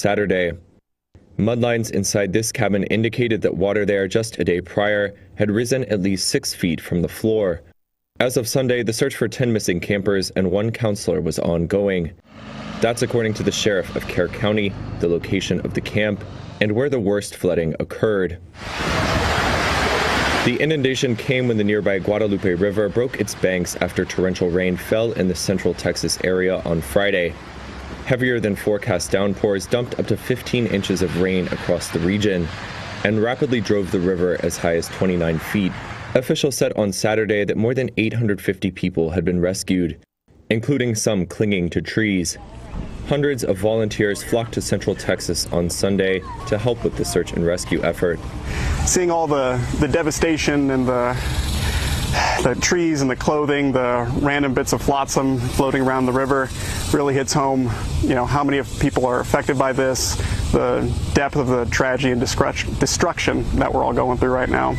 Saturday. Mudlines inside this cabin indicated that water there just a day prior had risen at least 6 feet from the floor. As of Sunday, the search for 10 missing campers and 1 counselor was ongoing. That's according to the sheriff of Kerr County, the location of the camp, and where the worst flooding occurred. The inundation came when the nearby Guadalupe River broke its banks after torrential rain fell in the central Texas area on Friday. Heavier than forecast downpours dumped up to 15 inches of rain across the region and rapidly drove the river as high as 29 feet. Officials said on Saturday that more than 850 people had been rescued, including some clinging to trees. Hundreds of volunteers flocked to Central Texas on Sunday to help with the search and rescue effort. Seeing all the devastation and the trees and the clothing, the random bits of flotsam floating around the river really hits home, how many people are affected by this, the depth of the tragedy and destruction that we're all going through right now.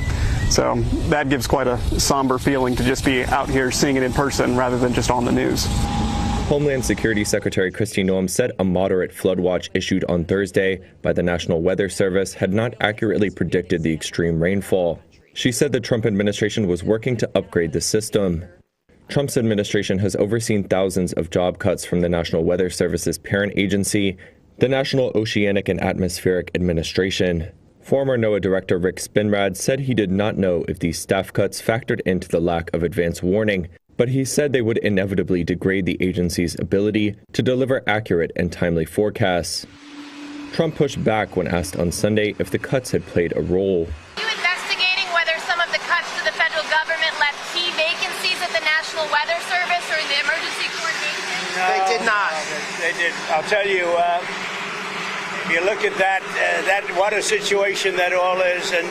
So that gives quite a somber feeling to just be out here seeing it in person rather than just on the news. Homeland Security Secretary Kristi Noem said a moderate flood watch issued on Thursday by the National Weather Service had not accurately predicted the extreme rainfall. She said the Trump administration was working to upgrade the system. Trump's administration has overseen thousands of job cuts from the National Weather Service's parent agency, the National Oceanic and Atmospheric Administration. Former NOAA Director Rick Spinrad said he did not know if these staff cuts factored into the lack of advance warning, but he said they would inevitably degrade the agency's ability to deliver accurate and timely forecasts. Trump pushed back when asked on Sunday if the cuts had played a role. Are you investigating whether some of the cuts to the federal government left key vacancies at the National Weather Service or in the emergency coordination? No, they did not. They did. I'll tell you, if you look at that water situation that all is, and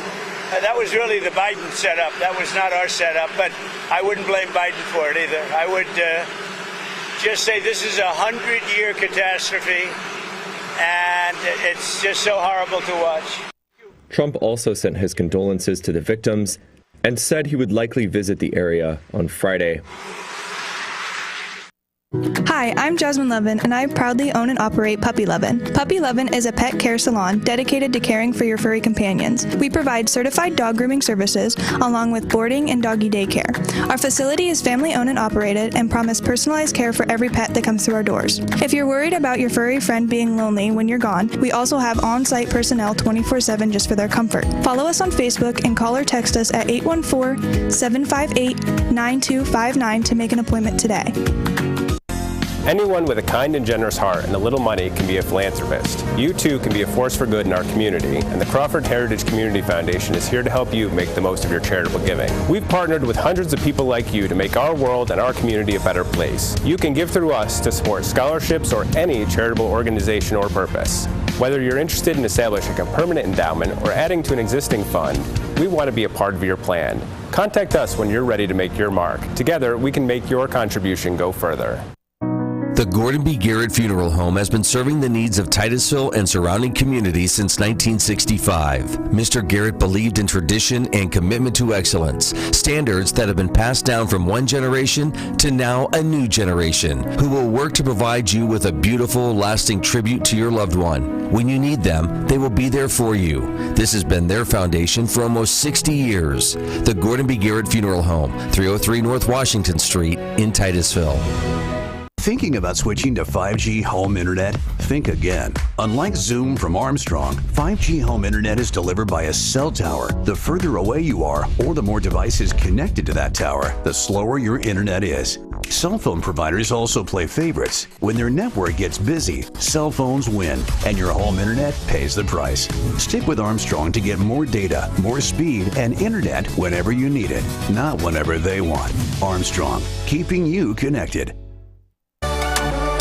that was really the Biden setup. That was not our setup, but I wouldn't blame Biden for it either. I would just say this is a 100-year catastrophe, and it's just so horrible to watch. Trump also sent his condolences to the victims and said he would likely visit the area on Friday. Hi, I'm Jasmine Levin, and I proudly own and operate Puppy Lovin'. Puppy Lovin' is a pet care salon dedicated to caring for your furry companions. We provide certified dog grooming services along with boarding and doggy daycare. Our facility is family-owned and operated and promise personalized care for every pet that comes through our doors. If you're worried about your furry friend being lonely when you're gone, we also have on-site personnel 24/7 just for their comfort. Follow us on Facebook and call or text us at 814-758-9259 to make an appointment today. Anyone with a kind and generous heart and a little money can be a philanthropist. You too can be a force for good in our community, and the Crawford Heritage Community Foundation is here to help you make the most of your charitable giving. We've partnered with hundreds of people like you to make our world and our community a better place. You can give through us to support scholarships or any charitable organization or purpose. Whether you're interested in establishing a permanent endowment or adding to an existing fund, we want to be a part of your plan. Contact us when you're ready to make your mark. Together, we can make your contribution go further. The Gordon B. Garrett Funeral Home has been serving the needs of Titusville and surrounding communities since 1965. Mr. Garrett believed in tradition and commitment to excellence, standards that have been passed down from one generation to now a new generation, who will work to provide you with a beautiful, lasting tribute to your loved one. When you need them, they will be there for you. This has been their foundation for almost 60 years. The Gordon B. Garrett Funeral Home, 303 North Washington Street in Titusville. Thinking about switching to 5G home internet? Think again. Unlike Zoom from Armstrong, 5G home internet is delivered by a cell tower. The further away you are, or the more devices connected to that tower, the slower your internet is. Cell phone providers also play favorites. When their network gets busy, cell phones win, and your home internet pays the price. Stick with Armstrong to get more data, more speed, and internet whenever you need it, not whenever they want. Armstrong, keeping you connected.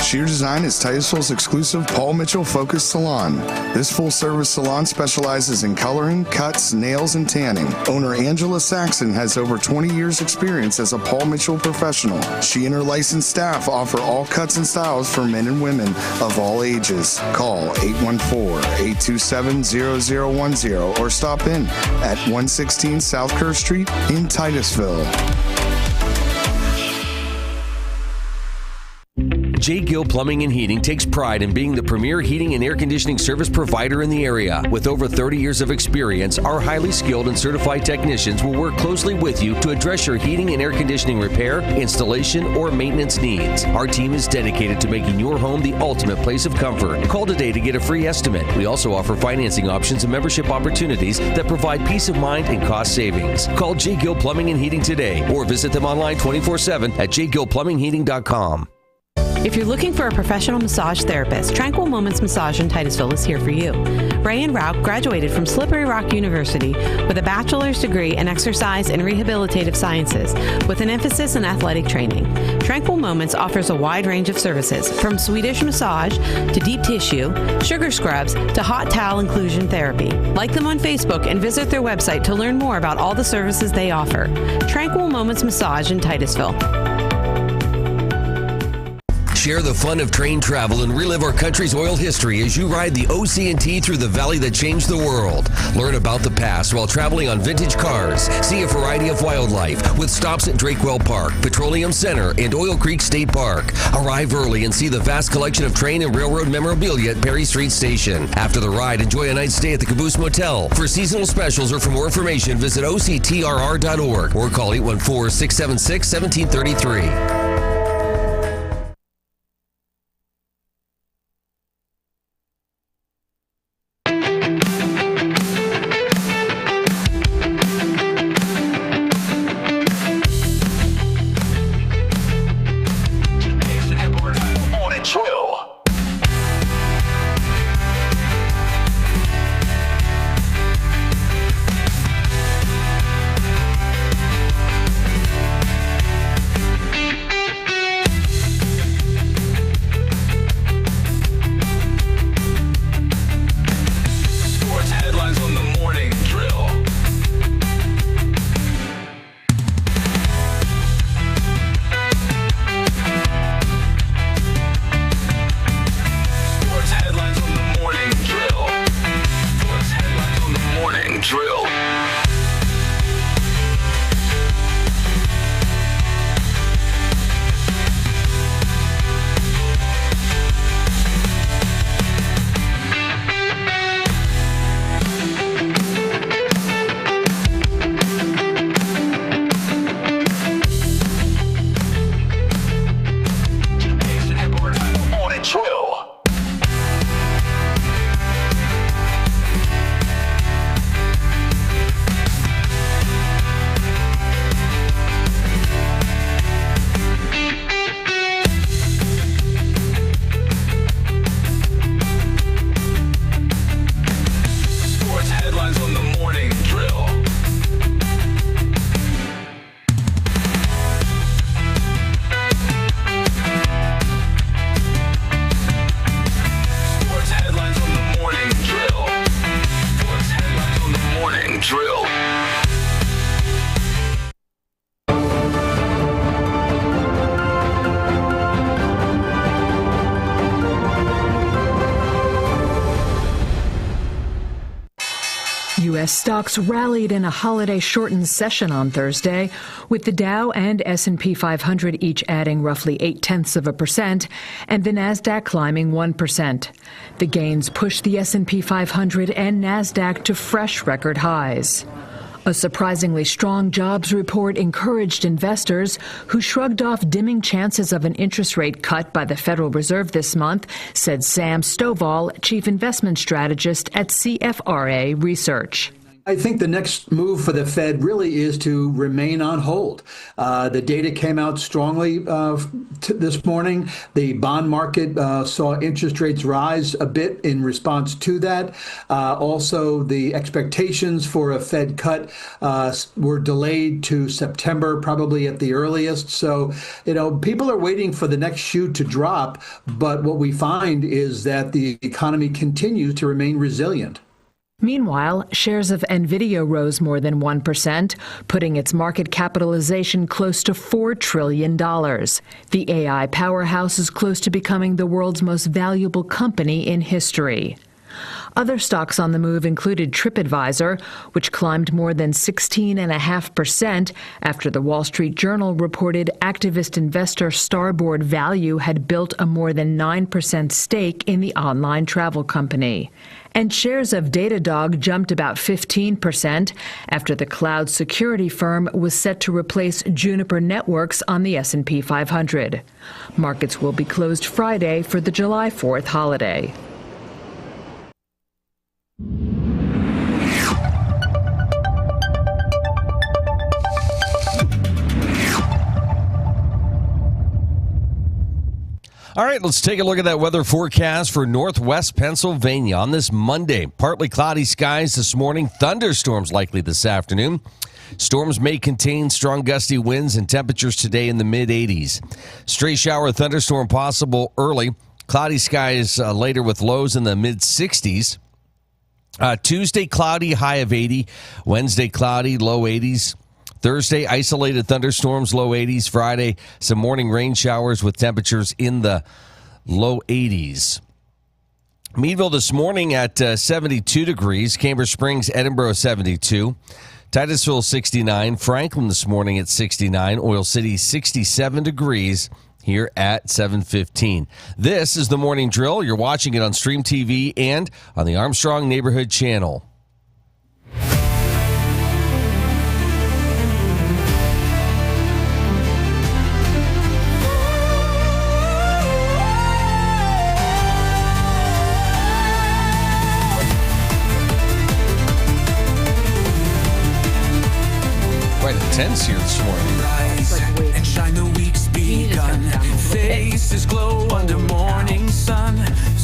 Sheer Design is Titusville's exclusive Paul Mitchell-focused salon. This full-service salon specializes in coloring, cuts, nails, and tanning. Owner Angela Saxon has over 20 years' experience as a Paul Mitchell professional. She and her licensed staff offer all cuts and styles for men and women of all ages. Call 814-827-0010 or stop in at 116 South Kerr Street in Titusville. J. Gill Plumbing and Heating takes pride in being the premier heating and air conditioning service provider in the area. With over 30 years of experience, our highly skilled and certified technicians will work closely with you to address your heating and air conditioning repair, installation, or maintenance needs. Our team is dedicated to making your home the ultimate place of comfort. Call today to get a free estimate. We also offer financing options and membership opportunities that provide peace of mind and cost savings. Call J. Gill Plumbing and Heating today or visit them online 24/7 at jgillplumbingheating.com. If you're looking for a professional massage therapist, Tranquil Moments Massage in Titusville is here for you. Ray and Rauch graduated from Slippery Rock University with a bachelor's degree in exercise and rehabilitative sciences with an emphasis in athletic training. Tranquil Moments offers a wide range of services from Swedish massage to deep tissue, sugar scrubs to hot towel inclusion therapy. Like them on Facebook and visit their website to learn more about all the services they offer. Tranquil Moments Massage in Titusville. Share the fun of train travel and relive our country's oil history as you ride the OC&T through the valley that changed the world. Learn about the past while traveling on vintage cars. See a variety of wildlife with stops at Drakewell Park, Petroleum Center, and Oil Creek State Park. Arrive early and see the vast collection of train and railroad memorabilia at Perry Street Station. After the ride, enjoy a night's stay at the Caboose Motel. For seasonal specials or for more information, visit octrr.org or call 814-676-1733. U.S. stocks rallied in a holiday-shortened session on Thursday, with the Dow and S&P 500 each adding roughly 0.8%, and the Nasdaq climbing 1%. The gains pushed the S&P 500 and Nasdaq to fresh record highs. A surprisingly strong jobs report encouraged investors, who shrugged off dimming chances of an interest rate cut by the Federal Reserve this month, said Sam Stovall, chief investment strategist at CFRA Research. I think the next move for the Fed really is to remain on hold. The data came out strongly this morning. The bond market saw interest rates rise a bit in response to that. Also, the expectations for a Fed cut were delayed to September, probably at the earliest. So, people are waiting for the next shoe to drop. But what we find is that the economy continues to remain resilient. Meanwhile, shares of NVIDIA rose more than 1%, putting its market capitalization close to $4 trillion. The AI powerhouse is close to becoming the world's most valuable company in history. Other stocks on the move included TripAdvisor, which climbed more than 16.5% after the Wall Street Journal reported activist investor Starboard Value had built a more than 9% stake in the online travel company. And shares of Datadog jumped about 15% after the cloud security firm was set to replace Juniper Networks on the S&P 500. Markets will be closed Friday for the July 4th holiday. All right, let's take a look at that weather forecast for northwest Pennsylvania on this Monday. Partly cloudy skies this morning, thunderstorms likely this afternoon. Storms may contain strong gusty winds and temperatures today in the mid-80s. Stray shower thunderstorm possible early. Cloudy skies later with lows in the mid-60s. Tuesday, cloudy, high of 80. Wednesday, cloudy, low 80s. Thursday, isolated thunderstorms, low 80s. Friday, some morning rain showers with temperatures in the low 80s. Meadville this morning at 72 degrees. Cambridge Springs, Edinburgh, 72. Titusville, 69. Franklin this morning at 69. Oil City, 67 degrees here at 7:15. This is the Morning Drill. You're watching it on Stream TV and on the Armstrong Neighborhood Channel. Tense here this morning. Rise and shine, the week's begun. Faces glow under morning sun.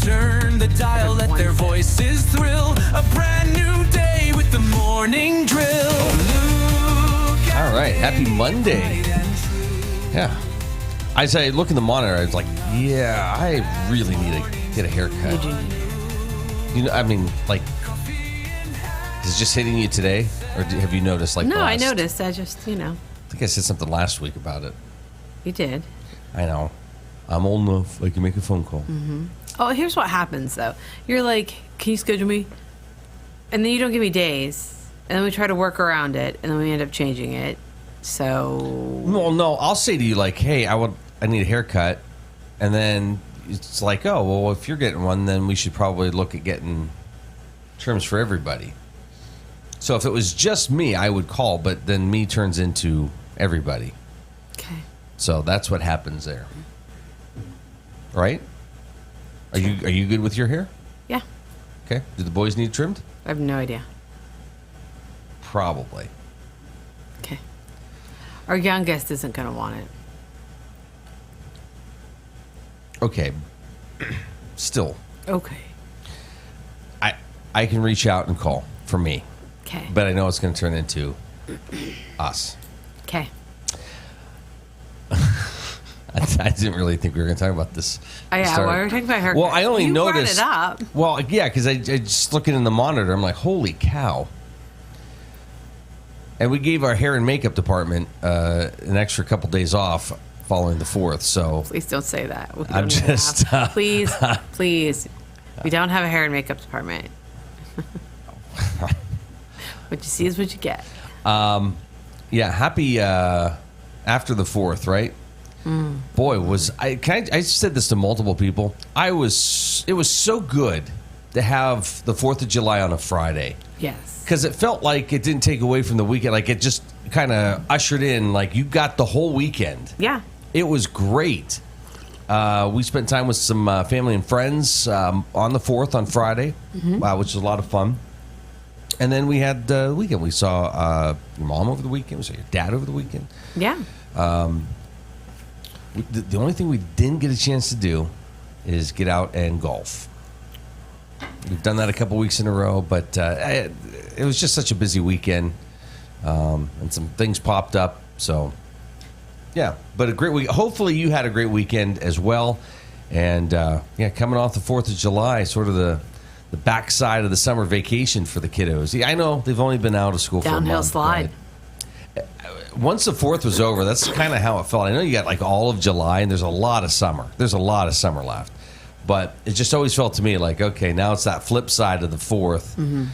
Turn the dial, let their voices thrill. A brand new day with the Morning Drill. All right, happy Monday. Yeah. As I look in the monitor, I was like, yeah, I really need to get a haircut. You know, I mean, like, is it just hitting you today? Or have you noticed, like, No, I noticed. I just, I think I said something last week about it. You did. I know. I'm old enough. I can make a phone call. Mm-hmm. Oh, here's what happens, though. You're like, can you schedule me? And then you don't give me days. And then we try to work around it. And then we end up changing it. So... Well, no. I'll say to you, like, hey, I need a haircut. And then it's like, oh, well, if you're getting one, then we should probably look at getting trims for everybody. So if it was just me, I would call, but then me turns into everybody. Okay. So that's what happens there. Right? Are you good with your hair? Yeah. Okay. Do the boys need trimmed? I have no idea. Probably. Okay. Our youngest isn't going to want it. Okay. Still. Okay. I can reach out and call for me. Okay. But I know it's going to turn into us. Okay. I didn't really think we were going to talk about this. Yeah, well, we were talking about haircuts. Well, I only noticed. You brought it up. Well, yeah, because I just looking in the monitor, I'm like, holy cow. And we gave our hair and makeup department an extra couple days off following the 4th. So please don't say that. I'm just please. We don't have a hair and makeup department. What you see is what you get. Yeah, happy after the 4th, right? Boy, I said this to multiple people. It was so good to have the 4th of July on a Friday. Yes. Because it felt like it didn't take away from the weekend. Like it just kind of ushered in, like you got the whole weekend. Yeah. It was great. We spent time with some family and friends on the 4th on Friday, which was a lot of fun. And then we had the weekend. We saw your mom over the weekend. We saw your dad over the weekend. Yeah. The only thing we didn't get a chance to do is get out and golf. We've done that a couple weeks in a row, but it was just such a busy weekend, and some things popped up. So, yeah, but a great week. Hopefully, you had a great weekend as well. And coming off the 4th of July, sort of the backside of the summer vacation for the kiddos. Yeah, I know they've only been out of school downhill for a month. Slide. Once the 4th was over, that's kind of how it felt. I know you got like all of July, and there's a lot of summer. There's a lot of summer left. But it just always felt to me like, okay, now it's that flip side of the 4th. Mm-hmm.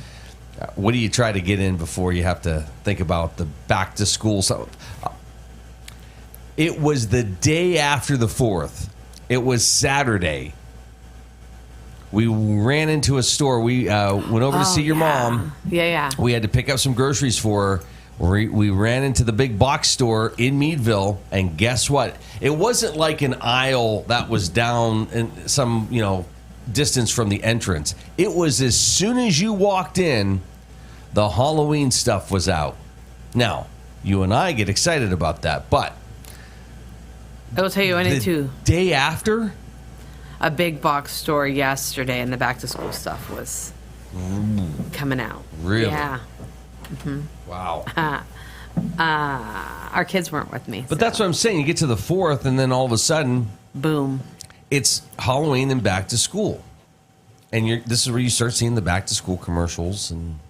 What do you try to get in before you have to think about the back to school? So, it was the day after the 4th. It was Saturday. We ran into a store. We went over to see your mom. Yeah. We had to pick up some groceries for her. We ran into the big box store in Meadville, and guess what? It wasn't like an aisle that was down in some, distance from the entrance. It was as soon as you walked in, the Halloween stuff was out. Now, you and I get excited about that, but I will tell you, I went into day after a big box store yesterday, and the back to school stuff was coming out. Really? Yeah. Mm-hmm. Wow. Our kids weren't with me. But that's what I'm saying. You get to the 4th, and then all of a sudden, boom. It's Halloween and back to school. And this is where you start seeing the back to school commercials. And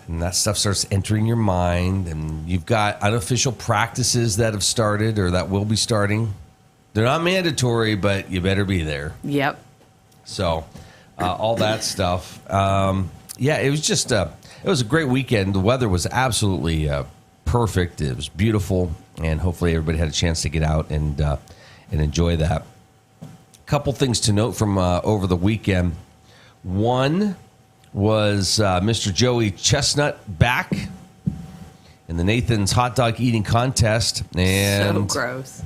that stuff starts entering your mind. And you've got unofficial practices that have started or that will be starting. They're not mandatory, but you better be there. Yep. So, all that stuff. It was just it was a great weekend. The weather was absolutely perfect. It was beautiful, and hopefully everybody had a chance to get out and enjoy that. A couple things to note from over the weekend. One was Mr. Joey Chestnut back in the Nathan's hot dog eating contest, and so gross.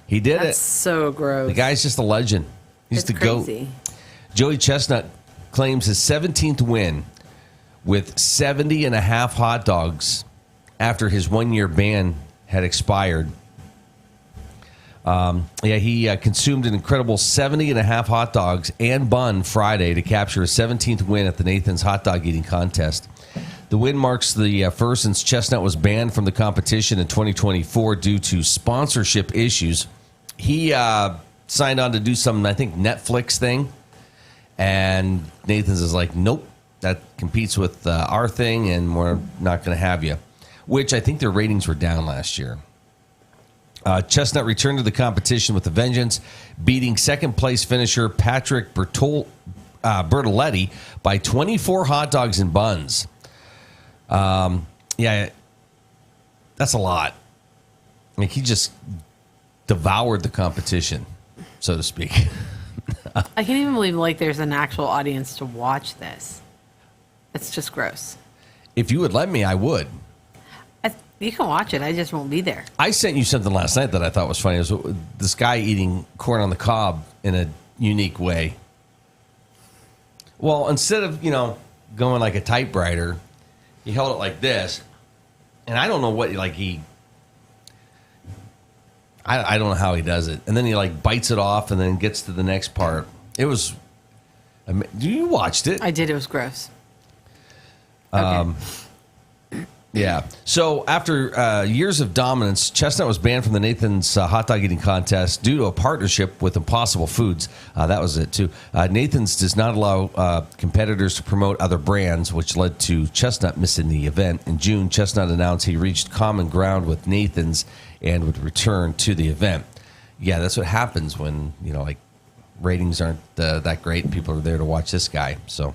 He did That's so gross. The guy's just a legend. He's the crazy. GOAT. Joey Chestnut claims his 17th win with 70 and a half hot dogs after his 1-year ban had expired. He consumed an incredible 70 and a half hot dogs and bun Friday to capture a 17th win at the Nathan's hot dog eating contest. The win marks the first since Chestnut was banned from the competition in 2024 due to sponsorship issues. He signed on to do some, I think, Netflix thing. And Nathan's is like, nope, that competes with our thing, and we're not going to have you. Which I think their ratings were down last year. Chestnut returned to the competition with a vengeance, beating second-place finisher Patrick Bertoletti by 24 hot dogs and buns. That's a lot. Like, he just devoured the competition, so to speak. I can't even believe there's an actual audience to watch this. It's just gross. If you would let me, I would. You can watch it. I just won't be there. I sent you something last night that I thought was funny. It was this guy eating corn on the cob in a unique way. Well, instead of, going like a typewriter, he held it like this. And I don't know what, I don't know how he does it. And then he, bites it off and then gets to the next part. It was, you watched it. I did. It was gross. Okay. Yeah. So after years of dominance, Chestnut was banned from the Nathan's hot dog eating contest due to a partnership with Impossible Foods. That was it, too. Nathan's does not allow competitors to promote other brands, which led to Chestnut missing the event. In June, Chestnut announced he reached common ground with Nathan's and would return to the event. Yeah, that's what happens when, ratings aren't that great. People are there to watch this guy. So,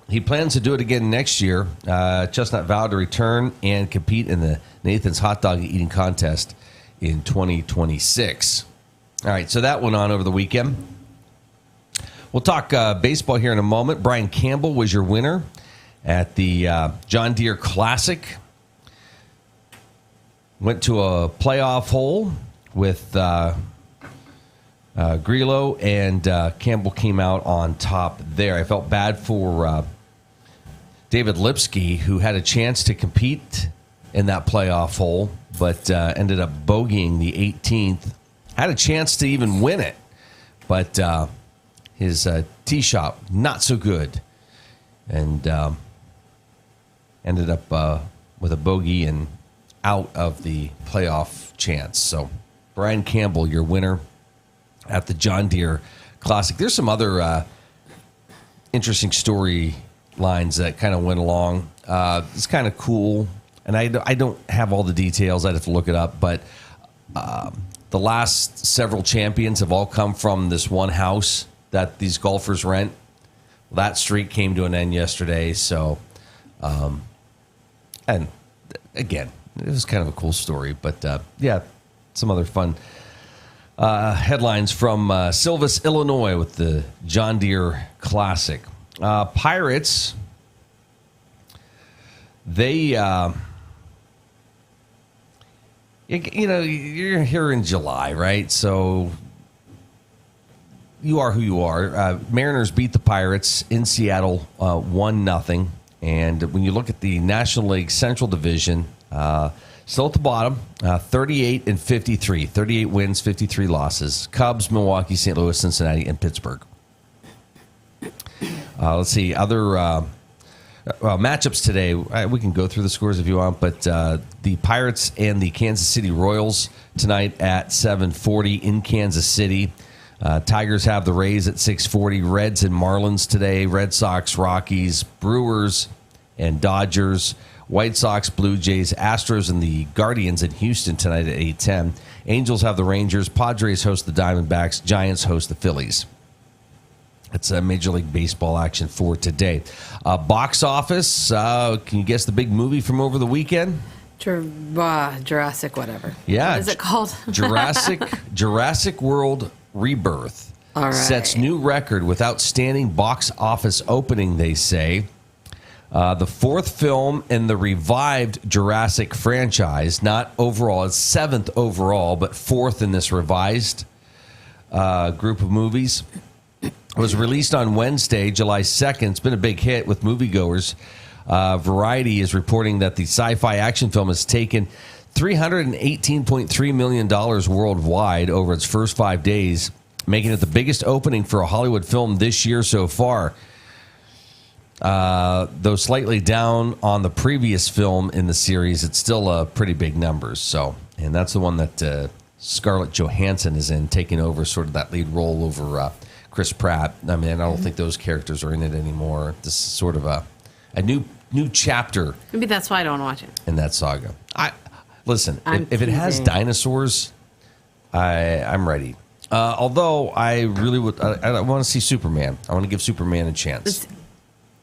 he plans to do it again next year. Chestnut vowed to return and compete in the Nathan's hot dog eating contest in 2026. All right, so that went on over the weekend. We'll talk baseball here in a moment. Brian Campbell was your winner at the John Deere Classic. Went to a playoff hole with Grillo, and Campbell came out on top there. I felt bad for David Lipsky, who had a chance to compete in that playoff hole, but ended up bogeying the 18th. Had a chance to even win it, but his tee shot not so good, and ended up with a bogey and out of the playoff chance. So Brian Campbell, your winner at the John Deere Classic. There's some other interesting storylines that kind of went along. It's kind of cool, and I don't have all the details. I'd have to look it up, but the the last several champions have all come from this one house that these golfers rent. That streak came to an end yesterday. So, and again, it was kind of a cool story. But, yeah, some other fun headlines from Silvis, Illinois with the John Deere Classic. Pirates, they... you're here in July, right? So you are who you are. Mariners beat the Pirates in Seattle 1-0. And when you look at the National League Central Division, still at the bottom, 38-53. 38 wins, 53 losses. Cubs, Milwaukee, St. Louis, Cincinnati, and Pittsburgh. Let's see. Other matchups today, we can go through the scores if you want, but the Pirates and the Kansas City Royals tonight at 7:40 in Kansas City. Tigers have the Rays at 6:40. Reds and Marlins today. Red Sox, Rockies, Brewers, and Dodgers. White Sox, Blue Jays, Astros, and the Guardians in Houston tonight at 8:10. Angels have the Rangers. Padres host the Diamondbacks. Giants host the Phillies. It's Major League Baseball action for today. Box office, can you guess the big movie from over the weekend? Jurassic whatever. Yeah. What is it called? Jurassic World Rebirth. All right. Sets new record with outstanding box office opening, they say. The fourth film in the revived Jurassic franchise, not overall, it's seventh overall, but fourth in this revised group of movies. It was released on Wednesday, July 2nd. It's been a big hit with moviegoers. Variety is reporting that the sci-fi action film has taken $318.3 million worldwide over its first 5 days, making it the biggest opening for a Hollywood film this year so far. Though slightly down on the previous film in the series, it's still pretty big numbers. So, and that's the one that Scarlett Johansson is in, taking over sort of that lead role over Chris Pratt. I mean, I don't think those characters are in it anymore. This is sort of a new chapter. Maybe that's why I don't watch it. In that saga. Listen, if it has dinosaurs, I'm ready. Although I really would, I want to see Superman. I want to give Superman a chance.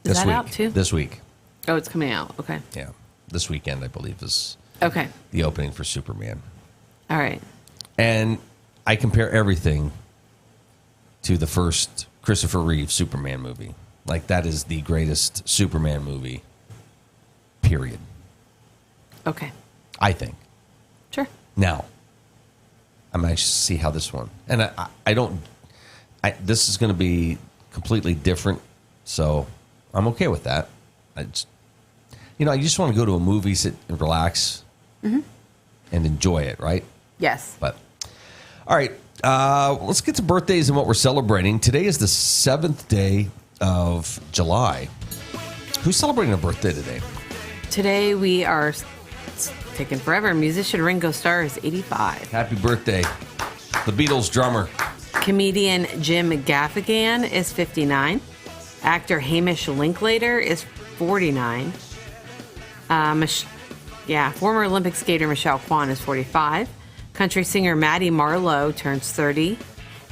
Is that out too? This week. Oh, it's coming out. Okay. Yeah, this weekend I believe is the opening for Superman. All right. And I compare everything to the first Christopher Reeve Superman movie. Like, that is the greatest Superman movie, period. Okay. I think. Sure. Now, I'm anxious to see how this one. And this is going to be completely different, so I'm okay with that. I just want to go to a movie, sit and relax, and enjoy it, right? Yes. But, all right. Let's get to birthdays and what we're celebrating. Today is the 7th day of July. Who's celebrating a birthday today? Today we are, it's taking forever, musician Ringo Starr is 85. Happy birthday. The Beatles drummer. Comedian Jim Gaffigan is 59. Actor Hamish Linklater is 49. Former Olympic skater Michelle Kwan is 45. Country singer Maddie Marlowe turns 30.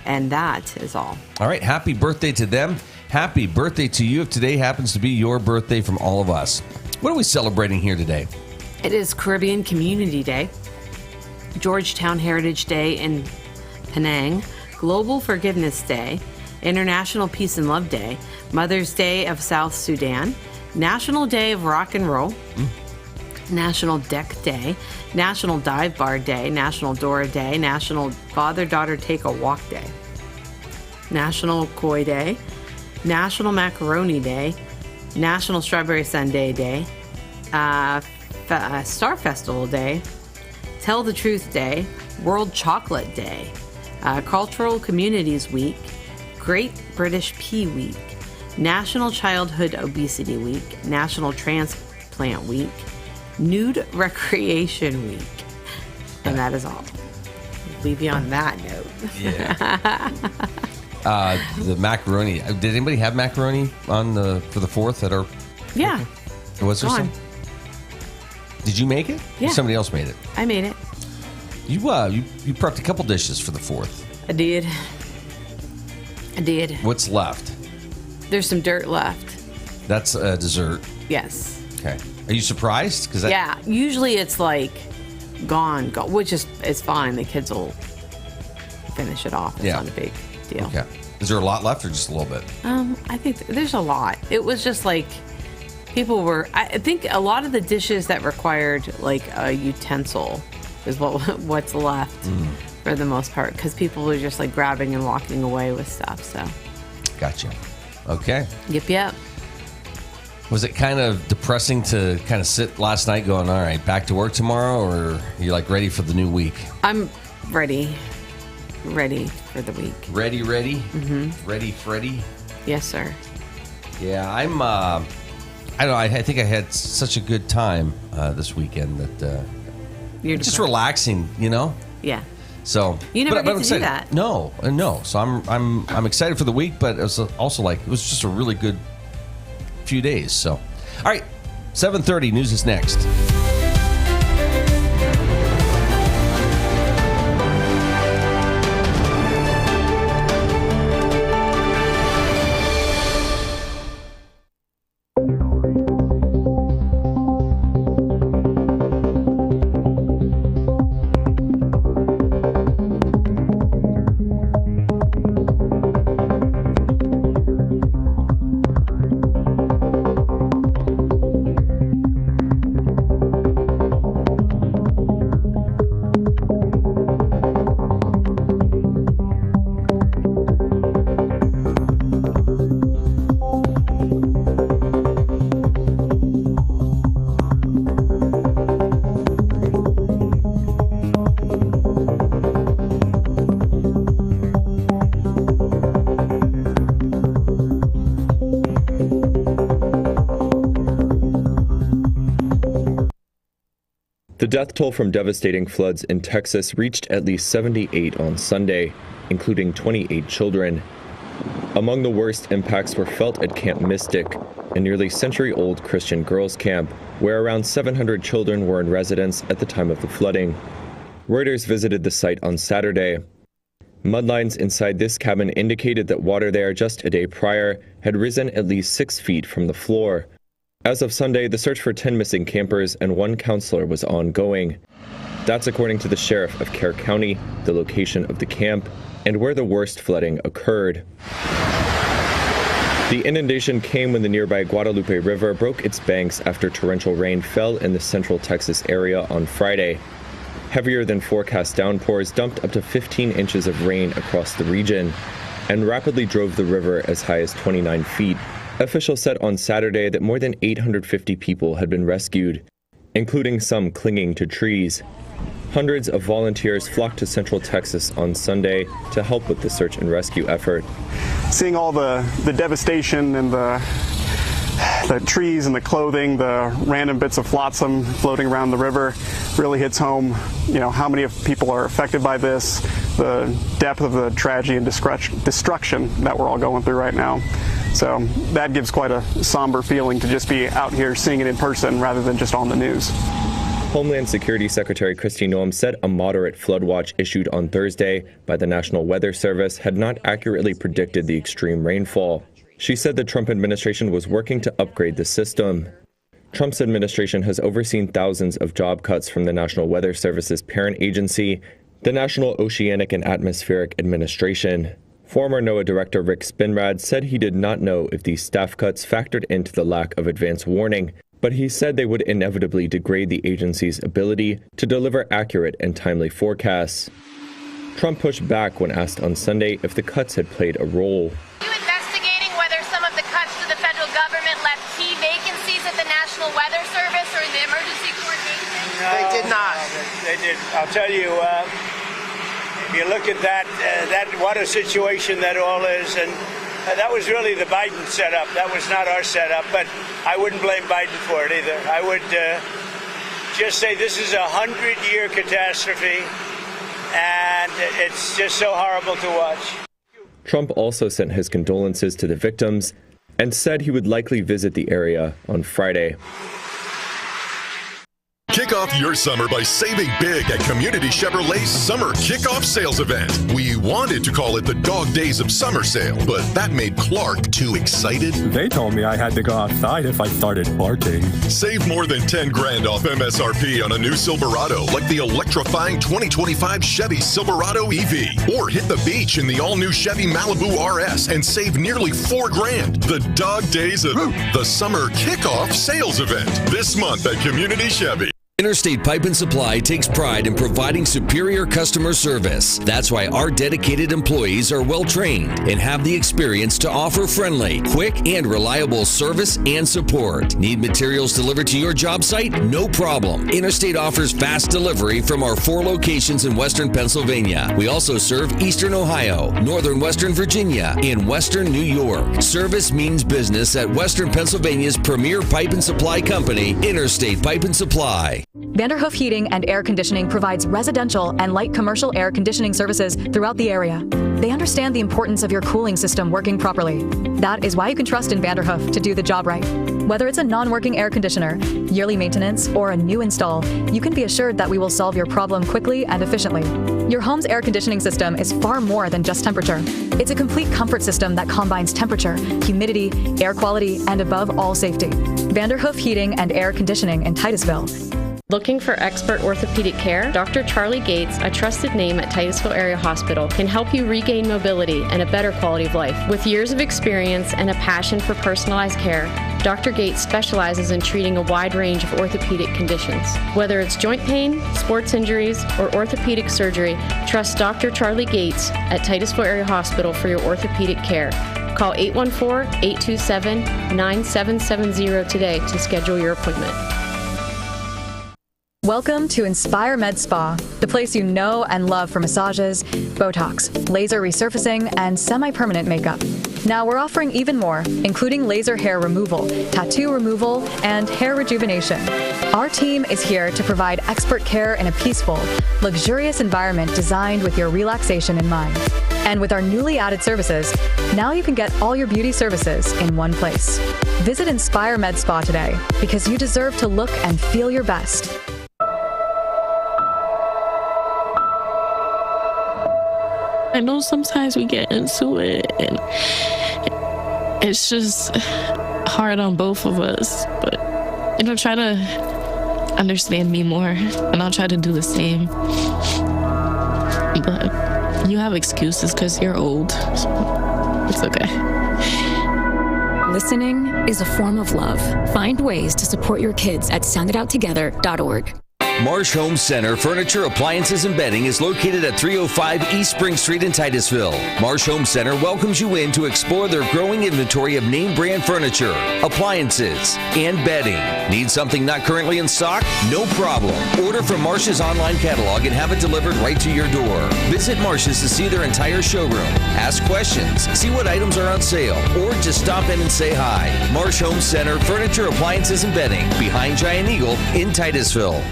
And that is all. All right. Happy birthday to them. Happy birthday to you if today happens to be your birthday from all of us. What are we celebrating here today? It is Caribbean Community Day, Georgetown Heritage Day in Penang, Global Forgiveness Day, International Peace and Love Day, Mother's Day of South Sudan, National Day of Rock and Roll, National Deck Day, National Dive Bar Day, National Dora Day, National Father-Daughter Take a Walk Day, National Koi Day, National Macaroni Day, National Strawberry Sundae Day, Star Festival Day, Tell the Truth Day, World Chocolate Day, Cultural Communities Week, Great British Pea Week, National Childhood Obesity Week, National Transplant Week, Nude Recreation Week. And that is all. Leave you on that note. Yeah. The macaroni. Did anybody have macaroni for the 4th at our? Yeah. Was there some? Did you make it? Yeah. Or somebody else made it? I made it. You prepped a couple dishes for the 4th. I did. What's left? There's some dirt left. That's a dessert. Yes. Okay. Are you surprised? Yeah. Usually it's like gone, which is it's fine. The kids will finish it off. It's not a big deal. Okay. Is there a lot left or just a little bit? I think there's a lot. It was just like people were. I think a lot of the dishes that required like a utensil is what's left for the most part, because people were just like grabbing and walking away with stuff. So. Gotcha. Okay. Yep. Was it kind of depressing to kind of sit last night going, all right, back to work tomorrow, or are you like ready for the new week? I'm ready. Ready for the week. Ready? Mm-hmm. Ready, Freddy? Yes, sir. Yeah, I'm, I don't know, I think I had such a good time this weekend that You're just relaxing, you know? Yeah. So you never get I'm to do that. No. So I'm excited for the week, but it was also like it was just a really good few days. So, all right, 7:30 news is next. The death toll from devastating floods in Texas reached at least 78 on Sunday, including 28 children. Among the worst impacts were felt at Camp Mystic, a nearly century-old Christian girls' camp, where around 700 children were in residence at the time of the flooding. Reuters visited the site on Saturday. Mudlines inside this cabin indicated that water there just a day prior had risen at least 6 feet from the floor. As of Sunday, the search for 10 missing campers and 1 counselor was ongoing. That's according to the sheriff of Kerr County, the location of the camp, and where the worst flooding occurred. The inundation came when the nearby Guadalupe River broke its banks after torrential rain fell in the central Texas area on Friday. Heavier than forecast downpours dumped up to 15 inches of rain across the region and rapidly drove the river as high as 29 feet. Officials said on Saturday that more than 850 people had been rescued, including some clinging to trees. Hundreds of volunteers flocked to Central Texas on Sunday to help with the search and rescue effort. Seeing all the devastation and the trees and the clothing, the random bits of flotsam floating around the river really hits home, how many people are affected by this, the depth of the tragedy and destruction that we're all going through right now. So that gives quite a somber feeling to just be out here seeing it in person rather than just on the news. Homeland Security Secretary Kristi Noem said a moderate flood watch issued on Thursday by the National Weather Service had not accurately predicted the extreme rainfall. She said the Trump administration was working to upgrade the system. Trump's administration has overseen thousands of job cuts from the National Weather Service's parent agency, the National Oceanic and Atmospheric Administration. Former NOAA Director Rick Spinrad said he did not know if these staff cuts factored into the lack of advance warning, but he said they would inevitably degrade the agency's ability to deliver accurate and timely forecasts. Trump pushed back when asked on Sunday if the cuts had played a role. Are you investigating whether some of the cuts to the federal government left key vacancies at the National Weather Service or in the emergency coordination? No, they did not. They did. I'll tell you, if you look at that what a situation that all is, and that was really the Biden setup. That was not our setup, but I wouldn't blame Biden for it either. I would just say this is a 100-year catastrophe, and it's just so horrible to watch. Trump also sent his condolences to the victims and said he would likely visit the area on Friday. Kick off your summer by saving big at Community Chevrolet's Summer Kickoff Sales Event. We wanted to call it the Dog Days of Summer Sale, but that made Clark too excited. They told me I had to go outside if I started barking. Save more than $10,000 off MSRP on a new Silverado, like the electrifying 2025 Chevy Silverado EV. Or hit the beach in the all-new Chevy Malibu RS and save nearly $4,000. The Dog Days of the Summer Kickoff Sales Event. This month at Community Chevy. Interstate Pipe and Supply takes pride in providing superior customer service. That's why our dedicated employees are well trained and have the experience to offer friendly, quick, and reliable service and support. Need materials delivered to your job site? No problem. Interstate offers fast delivery from our 4 locations in Western Pennsylvania. We also serve Eastern Ohio, Northern Western Virginia, and Western New York. Service means business at Western Pennsylvania's premier pipe and supply company, Interstate Pipe and Supply. Vanderhoof Heating and Air Conditioning provides residential and light commercial air conditioning services throughout the area. They understand the importance of your cooling system working properly. That is why you can trust in Vanderhoof to do the job right. Whether it's a non-working air conditioner, yearly maintenance, or a new install, you can be assured that we will solve your problem quickly and efficiently. Your home's air conditioning system is far more than just temperature. It's a complete comfort system that combines temperature, humidity, air quality, and above all, safety. Vanderhoof Heating and Air Conditioning in Titusville. Looking for expert orthopedic care? Dr. Charlie Gates, a trusted name at Titusville Area Hospital, can help you regain mobility and a better quality of life. With years of experience and a passion for personalized care, Dr. Gates specializes in treating a wide range of orthopedic conditions. Whether it's joint pain, sports injuries, or orthopedic surgery, trust Dr. Charlie Gates at Titusville Area Hospital for your orthopedic care. Call 814-827-9770 today to schedule your appointment. Welcome to Inspire Med Spa, the place you know and love for massages, Botox, laser resurfacing, and semi-permanent makeup. Now we're offering even more, including laser hair removal, tattoo removal, and hair rejuvenation. Our team is here to provide expert care in a peaceful, luxurious environment designed with your relaxation in mind. And with our newly added services, now you can get all your beauty services in one place. Visit Inspire Med Spa today, because you deserve to look and feel your best. I know sometimes we get into it and it's just hard on both of us, but try to understand me more and I'll try to do the same. But you have excuses because you're old, so it's okay. Listening is a form of love. Find ways to support your kids at sounditouttogether.org. Marsh Home Center Furniture, Appliances, and Bedding is located at 305 East Spring Street in Titusville. Marsh Home Center welcomes you in to explore their growing inventory of name brand furniture, appliances, and bedding. Need something not currently in stock? No problem. Order from Marsh's online catalog and have it delivered right to your door. Visit Marsh's to see their entire showroom, ask questions, see what items are on sale, or just stop in and say hi. Marsh Home Center Furniture, Appliances, and Bedding, behind Giant Eagle in Titusville.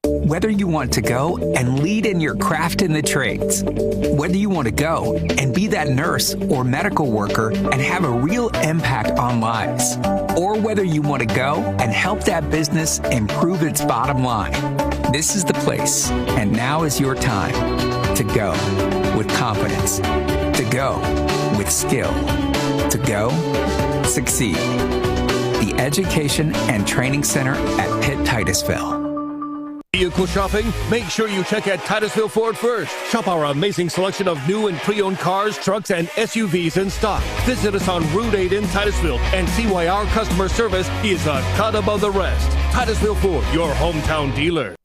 Whether you want to go and lead in your craft in the trades, whether you want to go and be that nurse or medical worker and have a real impact on lives, or whether you want to go and help that business improve its bottom line, this is the place, and now is your time to go with confidence, to go with skill, to go succeed. The Education and Training Center at Pitt Titusville. Vehicle shopping? Make sure you check out Titusville Ford first. Shop our amazing selection of new and pre-owned cars, trucks, and SUVs in stock. Visit us on Route 8 in Titusville and see why our customer service is a cut above the rest. Titusville Ford, your hometown dealer.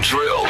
drill.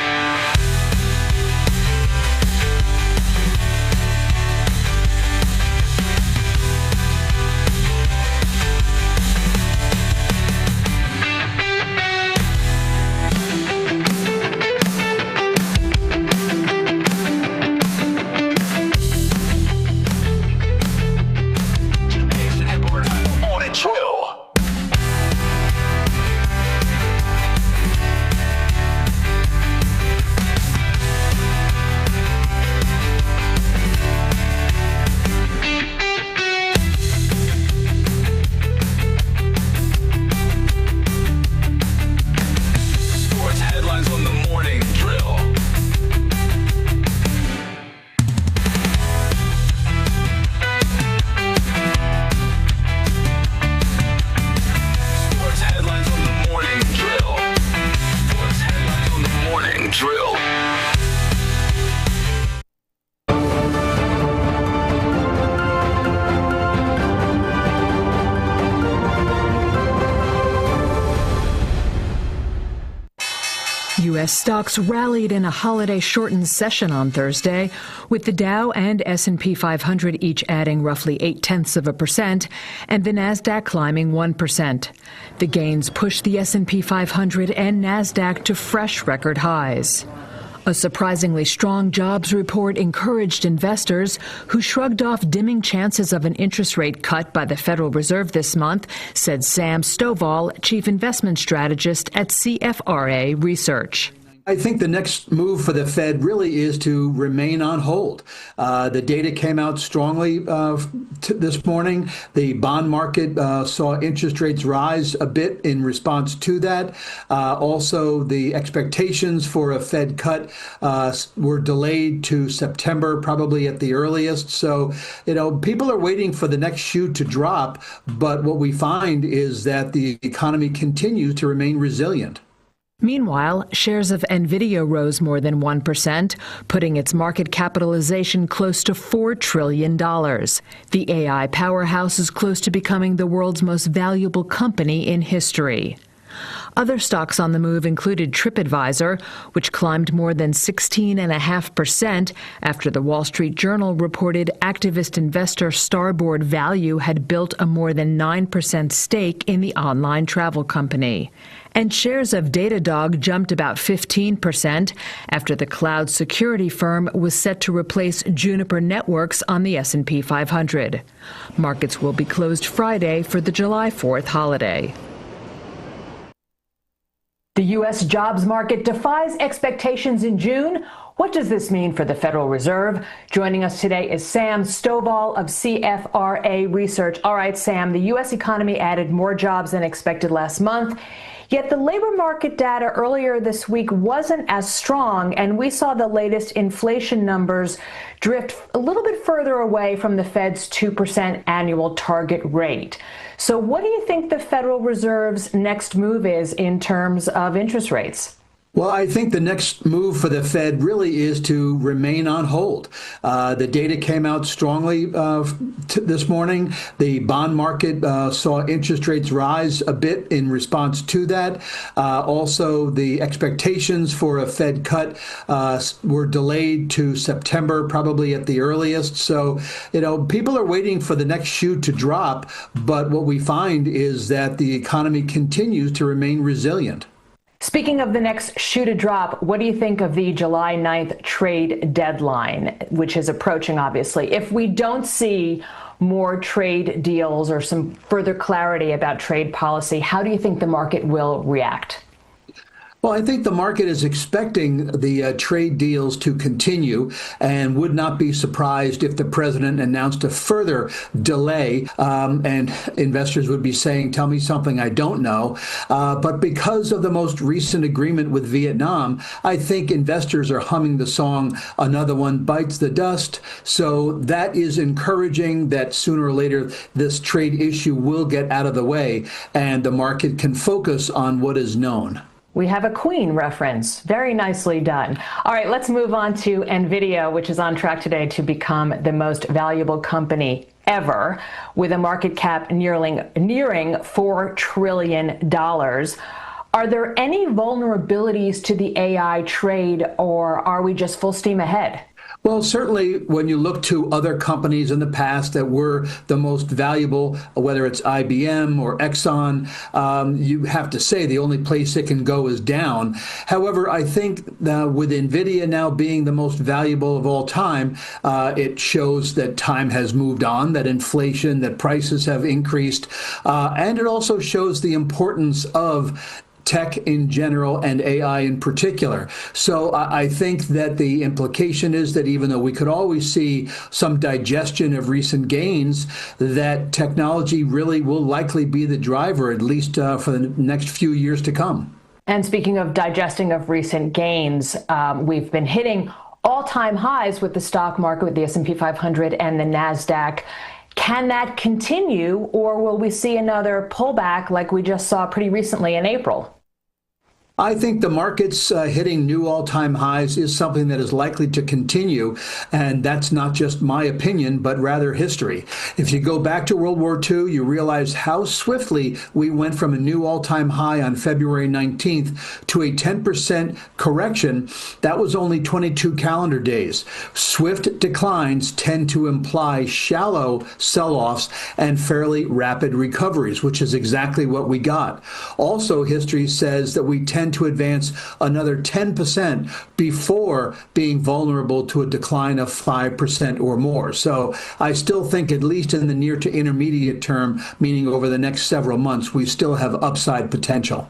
U.S. stocks rallied in a holiday-shortened session on Thursday, with the Dow and S&P 500 each adding roughly 0.8% and the Nasdaq climbing 1%. The gains pushed the S&P 500 and Nasdaq to fresh record highs. A surprisingly strong jobs report encouraged investors who shrugged off dimming chances of an interest rate cut by the Federal Reserve this month, said Sam Stovall, chief investment strategist at CFRA Research. I think the next move for the Fed really is to remain on hold. The data came out strongly this morning. The bond market saw interest rates rise a bit in response to that. Also, the expectations for a Fed cut were delayed to September, probably at the earliest. So, people are waiting for the next shoe to drop. But what we find is that the economy continues to remain resilient. Meanwhile, shares of NVIDIA rose more than 1%, putting its market capitalization close to $4 trillion. The AI powerhouse is close to becoming the world's most valuable company in history. Other stocks on the move included TripAdvisor, which climbed more than 16.5% after the Wall Street Journal reported activist investor Starboard Value had built a more than 9% stake in the online travel company. And shares of Datadog jumped about 15% after the cloud security firm was set to replace Juniper Networks on the S&P 500. Markets will be closed Friday for the July 4th holiday. The U.S. jobs market defies expectations in June. What does this mean for the Federal Reserve? Joining us today is Sam Stovall of CFRA Research. All right, Sam, the U.S. economy added more jobs than expected last month. Yet the labor market data earlier this week wasn't as strong, and we saw the latest inflation numbers drift a little bit further away from the Fed's 2% annual target rate. So what do you think the Federal Reserve's next move is in terms of interest rates? Well, I think the next move for the Fed really is to remain on hold. The data came out strongly this morning. The bond market saw interest rates rise a bit in response to that. Also, the expectations for a Fed cut were delayed to September, probably at the earliest. So, people are waiting for the next shoe to drop. But what we find is that the economy continues to remain resilient. Speaking of the next shoe to drop, what do you think of the July 9th trade deadline, which is approaching, obviously? If we don't see more trade deals or some further clarity about trade policy, how do you think the market will react? Well, I think the market is expecting the trade deals to continue and would not be surprised if the president announced a further delay, and investors would be saying, tell me something I don't know. But because of the most recent agreement with Vietnam, I think investors are humming the song, another one bites the dust. So that is encouraging that sooner or later this trade issue will get out of the way and the market can focus on what is known. We have a Queen reference. Very nicely done. All right, let's move on to NVIDIA, which is on track today to become the most valuable company ever, with a market cap nearing $4 trillion. Are there any vulnerabilities to the AI trade, or are we just full steam ahead? Well, certainly when you look to other companies in the past that were the most valuable, whether it's IBM or Exxon, you have to say the only place it can go is down. However, I think with NVIDIA now being the most valuable of all time, it shows that time has moved on, that inflation, that prices have increased, and it also shows the importance of tech in general and AI in particular. So I think that the implication is that even though we could always see some digestion of recent gains, that technology really will likely be the driver, at least for the next few years to come. And speaking of digesting of recent gains, we've been hitting all-time highs with the stock market, with the S&P 500 and the NASDAQ. Can that continue, or will we see another pullback like we just saw pretty recently in April? I think the market's hitting new all-time highs is something that is likely to continue, and that's not just my opinion, but rather history. If you go back to World War II, you realize how swiftly we went from a new all-time high on February 19th to a 10% correction. That was only 22 calendar days. Swift declines tend to imply shallow sell-offs and fairly rapid recoveries, which is exactly what we got. Also, history says that we tend to advance another 10% before being vulnerable to a decline of 5% or more. So I still think, at least in the near to intermediate term, meaning over the next several months, we still have upside potential.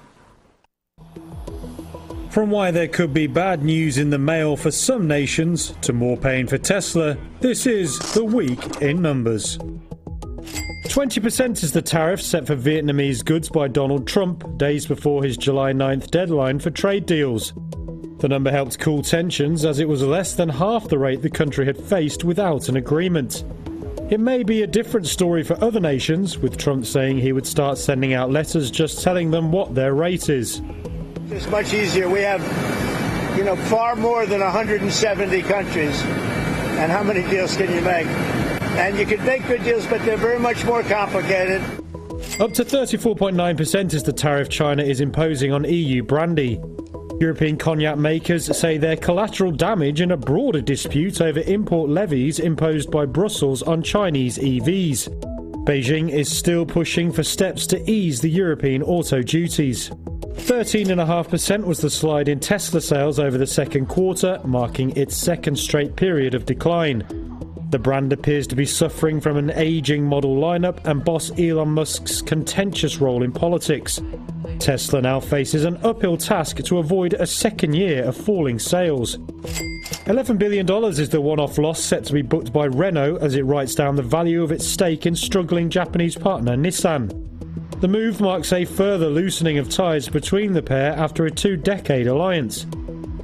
From why there could be bad news in the mail for some nations to more pain for Tesla, this is the week in numbers. 20% is the tariff set for Vietnamese goods by Donald Trump days before his July 9th deadline for trade deals. The number helped cool tensions, as it was less than half the rate the country had faced without an agreement. It may be a different story for other nations, with Trump saying he would start sending out letters just telling them what their rate is. It's much easier. We have, far more than 170 countries. And how many deals can you make? And you can make good deals, but they're very much more complicated. Up to 34.9% is the tariff China is imposing on EU brandy. European cognac makers say they're collateral damage in a broader dispute over import levies imposed by Brussels on Chinese EVs. Beijing is still pushing for steps to ease the European auto duties. 13.5% was the slide in Tesla sales over the second quarter, marking its second straight period of decline. The brand appears to be suffering from an aging model lineup and boss Elon Musk's contentious role in politics. Tesla now faces an uphill task to avoid a second year of falling sales. $11 billion is the one-off loss set to be booked by Renault as it writes down the value of its stake in struggling Japanese partner Nissan. The move marks a further loosening of ties between the pair after a 2-decade alliance.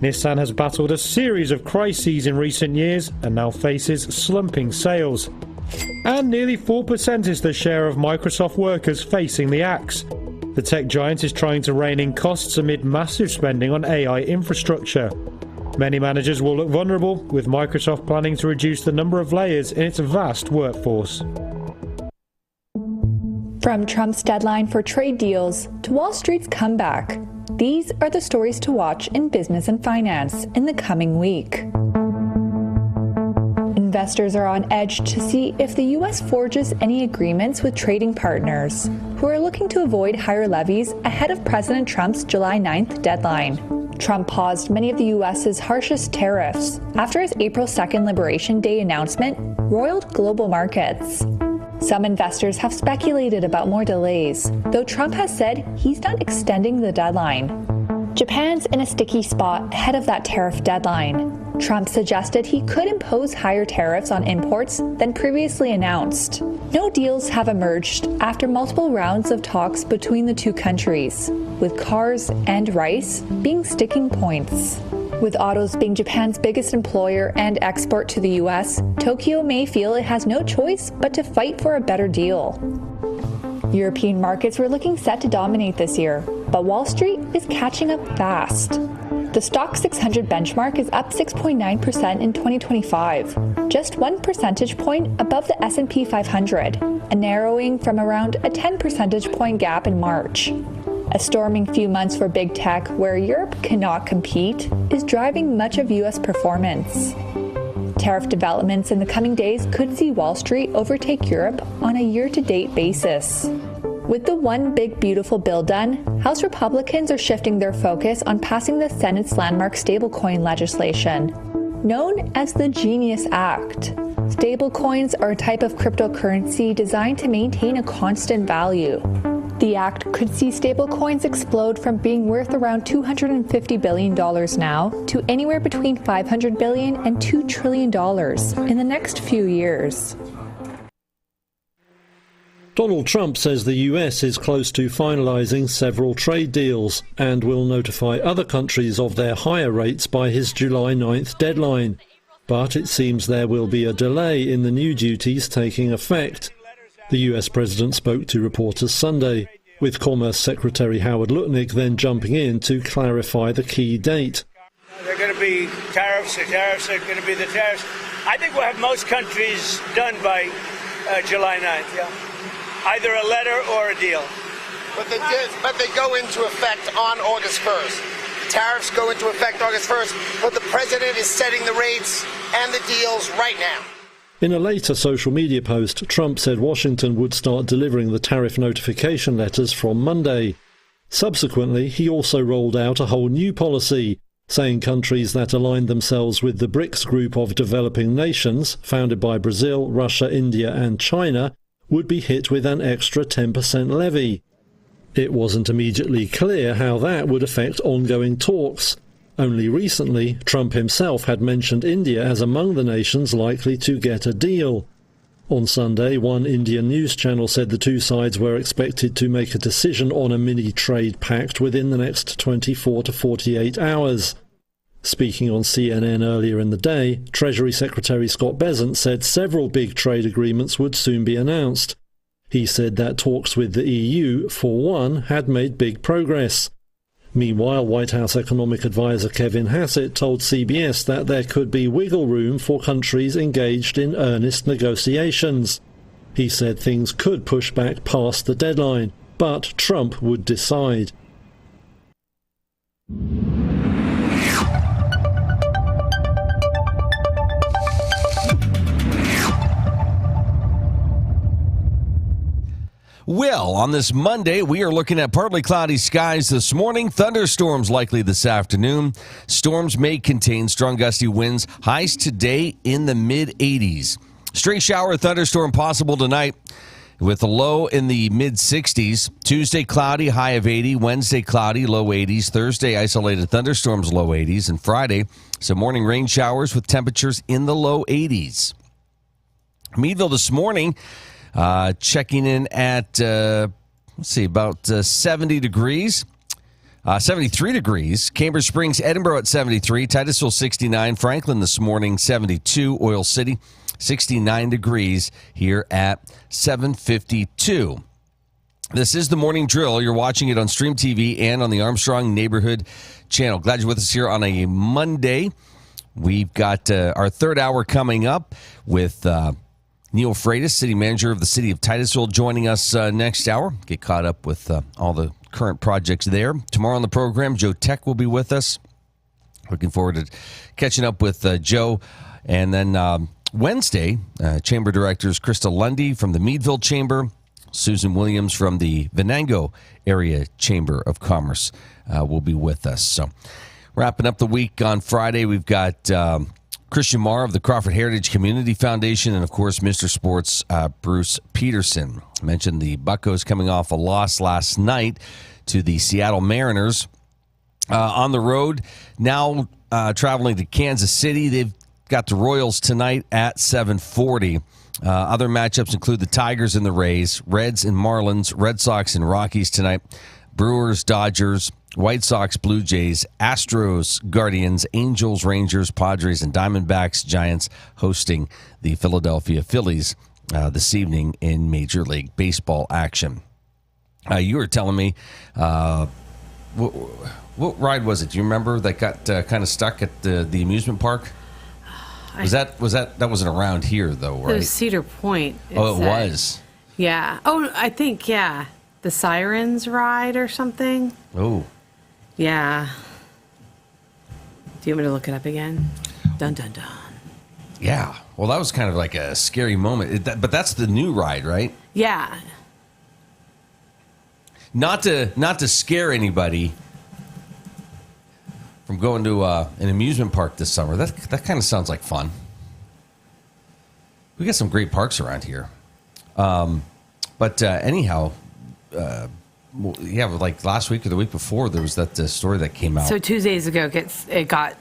Nissan has battled a series of crises in recent years and now faces slumping sales. And nearly 4% is the share of Microsoft workers facing the axe. The tech giant is trying to rein in costs amid massive spending on AI infrastructure. Many managers will look vulnerable, with Microsoft planning to reduce the number of layers in its vast workforce. From Trump's deadline for trade deals to Wall Street's comeback, these are the stories to watch in business and finance in the coming week. Investors are on edge to see if the U.S. forges any agreements with trading partners who are looking to avoid higher levies ahead of President Trump's July 9th deadline. Trump paused many of the U.S.'s harshest tariffs after his April 2nd Liberation Day announcement roiled global markets. Some investors have speculated about more delays, though Trump has said he's not extending the deadline. Japan's in a sticky spot ahead of that tariff deadline. Trump suggested he could impose higher tariffs on imports than previously announced. No deals have emerged after multiple rounds of talks between the two countries, with cars and rice being sticking points. With autos being Japan's biggest employer and export to the U.S., Tokyo may feel it has no choice but to fight for a better deal. European markets were looking set to dominate this year, but Wall Street is catching up fast. The Stoxx 600 benchmark is up 6.9% in 2025, just 1 percentage point above the S&P 500, and narrowing from around a 10 percentage point gap in March. A storming few months for big tech, where Europe cannot compete, is driving much of U.S. performance. Tariff developments in the coming days could see Wall Street overtake Europe on a year-to-date basis. With the One Big Beautiful bill done, House Republicans are shifting their focus on passing the Senate's landmark stablecoin legislation, known as the Genius Act. Stablecoins are a type of cryptocurrency designed to maintain a constant value. The act could see stablecoins explode from being worth around $250 billion now to anywhere between $500 billion and $2 trillion in the next few years. Donald Trump says the US is close to finalising several trade deals and will notify other countries of their higher rates by his July 9th deadline. But it seems there will be a delay in the new duties taking effect. The US president spoke to reporters Sunday, with Commerce Secretary Howard Lutnick then jumping in to clarify the key date. There are going to be tariffs. The tariffs are going to be the tariffs. I think we'll have most countries done by July 9th, yeah. Either a letter or a deal. But they go into effect on August 1st. Tariffs go into effect August 1st, but the president is setting the rates and the deals right now. In a later social media post, Trump said Washington would start delivering the tariff notification letters from Monday. Subsequently, he also rolled out a whole new policy, saying countries that aligned themselves with the BRICS group of developing nations, founded by Brazil, Russia, India and China, would be hit with an extra 10% levy. It wasn't immediately clear how that would affect ongoing talks. Only recently, Trump himself had mentioned India as among the nations likely to get a deal. On Sunday, one Indian news channel said the two sides were expected to make a decision on a mini-trade pact within the next 24 to 48 hours. Speaking on CNN earlier in the day, Treasury Secretary Scott Bessent said several big trade agreements would soon be announced. He said that talks with the EU, for one, had made big progress. Meanwhile, White House economic advisor Kevin Hassett told CBS that there could be wiggle room for countries engaged in earnest negotiations. He said things could push back past the deadline, but Trump would decide. Well, on this Monday, we are looking at partly cloudy skies this morning, thunderstorms likely this afternoon. Storms may contain strong gusty winds, highs today in the mid-80s. Stray shower thunderstorm possible tonight with a low in the mid-60s. Tuesday, cloudy, high of 80. Wednesday, cloudy, low 80s. Thursday, isolated thunderstorms, low 80s. And Friday, some morning rain showers with temperatures in the low 80s. Meadville this morning, checking in at, about 70 degrees. 73 degrees. Cambridge Springs, Edinburgh at 73. Titusville, 69. Franklin this morning, 72. Oil City, 69 degrees here at 7:52. This is the Morning Drill. You're watching it on Stream TV and on the Armstrong Neighborhood Channel. Glad you're with us here on a Monday. We've got our third hour coming up with Neil Fratus, city manager of the city of Titusville, joining us next hour. Get caught up with all the current projects there. Tomorrow on the program, Joe Tech will be with us. Looking forward to catching up with Joe. And then Wednesday, Chamber Directors Krista Lundy from the Meadville Chamber, Susan Williams from the Venango Area Chamber of Commerce will be with us. So wrapping up the week on Friday, we've got Christian Marr of the Crawford Heritage Community Foundation, and, of course, Mr. Sports, Bruce Peterson. I mentioned the Buccos coming off a loss last night to the Seattle Mariners. On the road, now traveling to Kansas City. They've got the Royals tonight at 7:40. Other matchups include the Tigers and the Rays, Reds and Marlins, Red Sox and Rockies tonight, Brewers, Dodgers, White Sox, Blue Jays, Astros, Guardians, Angels, Rangers, Padres, and Diamondbacks. Giants hosting the Philadelphia Phillies this evening in Major League Baseball action. You were telling me, what ride was it? Do you remember that got kind of stuck at the amusement park? That wasn't around here though, right? It was Cedar Point. It was. Yeah. Oh, I think, yeah. the Sirens ride or something. Oh. Yeah. Do you want me to look it up again? Dun, dun, dun. Yeah. Well, that was kind of like a scary moment. But that's the new ride, right? Yeah. Not to scare anybody from going to an amusement park this summer. That kind of sounds like fun. We got some great parks around here. But anyhow, like last week or the week before, there was that story that came out. So 2 days ago, it got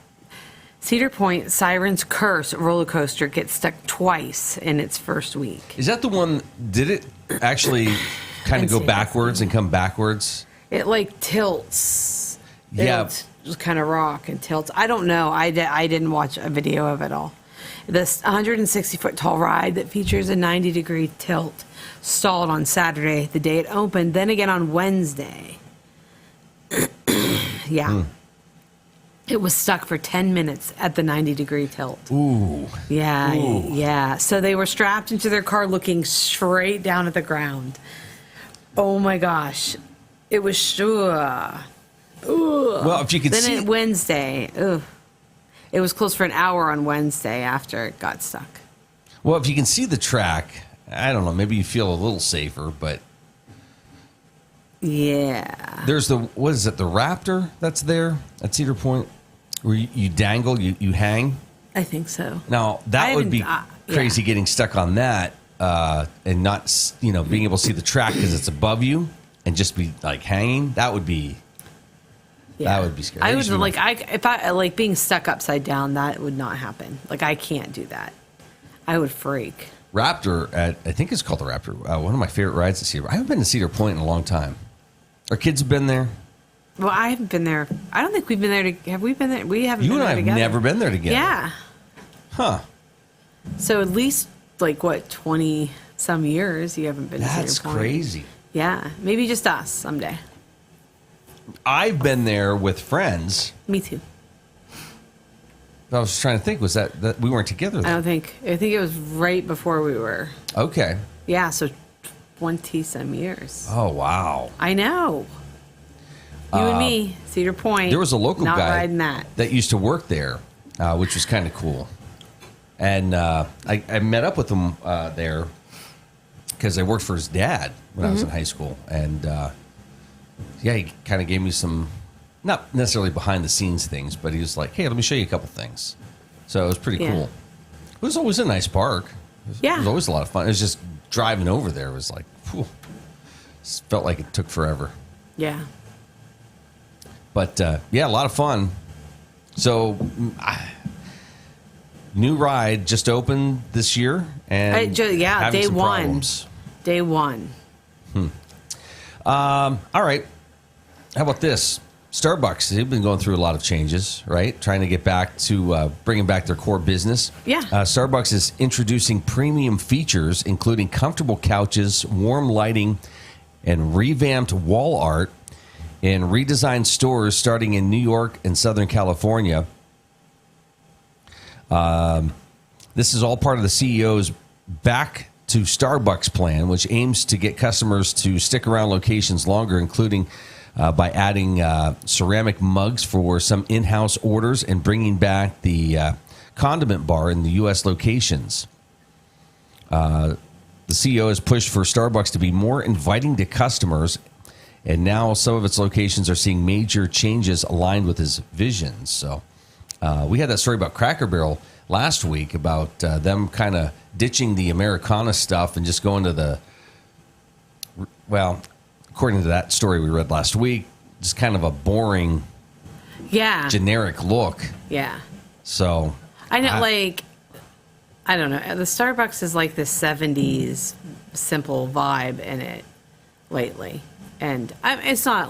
Cedar Point Siren's Curse roller coaster gets stuck twice in its first week. Is that the one? Did it actually kind of go backwards and come backwards? It like tilts. Yeah. It just kind of rock and tilts. I don't know. I didn't watch a video of it all. This 160-foot tall ride that features a 90-degree tilt stalled on Saturday, the day it opened, then again on Wednesday. Yeah. It was stuck for 10 minutes at the 90-degree tilt. Ooh. Yeah, Ooh. yeah. So they were strapped into their car looking straight down at the ground. Oh, my gosh. It was sure. Well, if you could see... Then Wednesday, it was closed for an hour on Wednesday after it got stuck. Well, if you can see the track, I don't know, maybe you feel a little safer, but... Yeah. There's the Raptor that's there at Cedar Point, where you dangle, you hang? I think so. Now, that would be crazy getting stuck on that and not, being able to see the track because it's above you and just be, like, hanging. That would be... Yeah. That would be scary. I would if I like being stuck upside down, that would not happen. Like, I can't do that. I would freak. Raptor, I think it's called the Raptor. One of my favorite rides at Cedar. I haven't been to Cedar Point in a long time. Our kids have been there. Well, I haven't been there. I don't think we've been there. Have we been there? We haven't. You been and there I have together. never been there together. Yeah. Huh. So at least 20 some years you haven't been. That's to Cedar Point. crazy. Yeah, maybe just us someday. I've been there with friends. Me too. I was trying to think, was that we weren't together then? I think it was right before we were. Okay. Yeah, so 20 some years. Oh, wow. I know. You and me, Cedar Point. There was a local not guy riding that used to work there, which was kind of cool. And I met up with him there because I worked for his dad when I was in high school. And he kind of gave me some, not necessarily behind the scenes things, but he was like, hey, let me show you a couple things. So it was pretty cool. It was always a nice park. It was always a lot of fun. It was just driving over there was like, whew, felt like it took forever. Yeah. But a lot of fun. So, new ride just opened this year, and day one. Problems. Day one. All right. How about this? Starbucks, they've been going through a lot of changes, right? Trying to get back to bringing back their core business. Yeah. Starbucks is introducing premium features, including comfortable couches, warm lighting, and revamped wall art in redesigned stores starting in New York and Southern California. This is all part of the CEO's Back to Starbucks plan, which aims to get customers to stick around locations longer, including by adding ceramic mugs for some in-house orders and bringing back the condiment bar in the U.S. locations. The CEO has pushed for Starbucks to be more inviting to customers, and now some of its locations are seeing major changes aligned with his vision. So we had that story about Cracker Barrel last week about them kind of ditching the Americana stuff and just going to the, according to that story we read last week, just kind of a boring, generic look. Yeah. So I know, I don't know. The Starbucks is like the 70s simple vibe in it lately. And it's not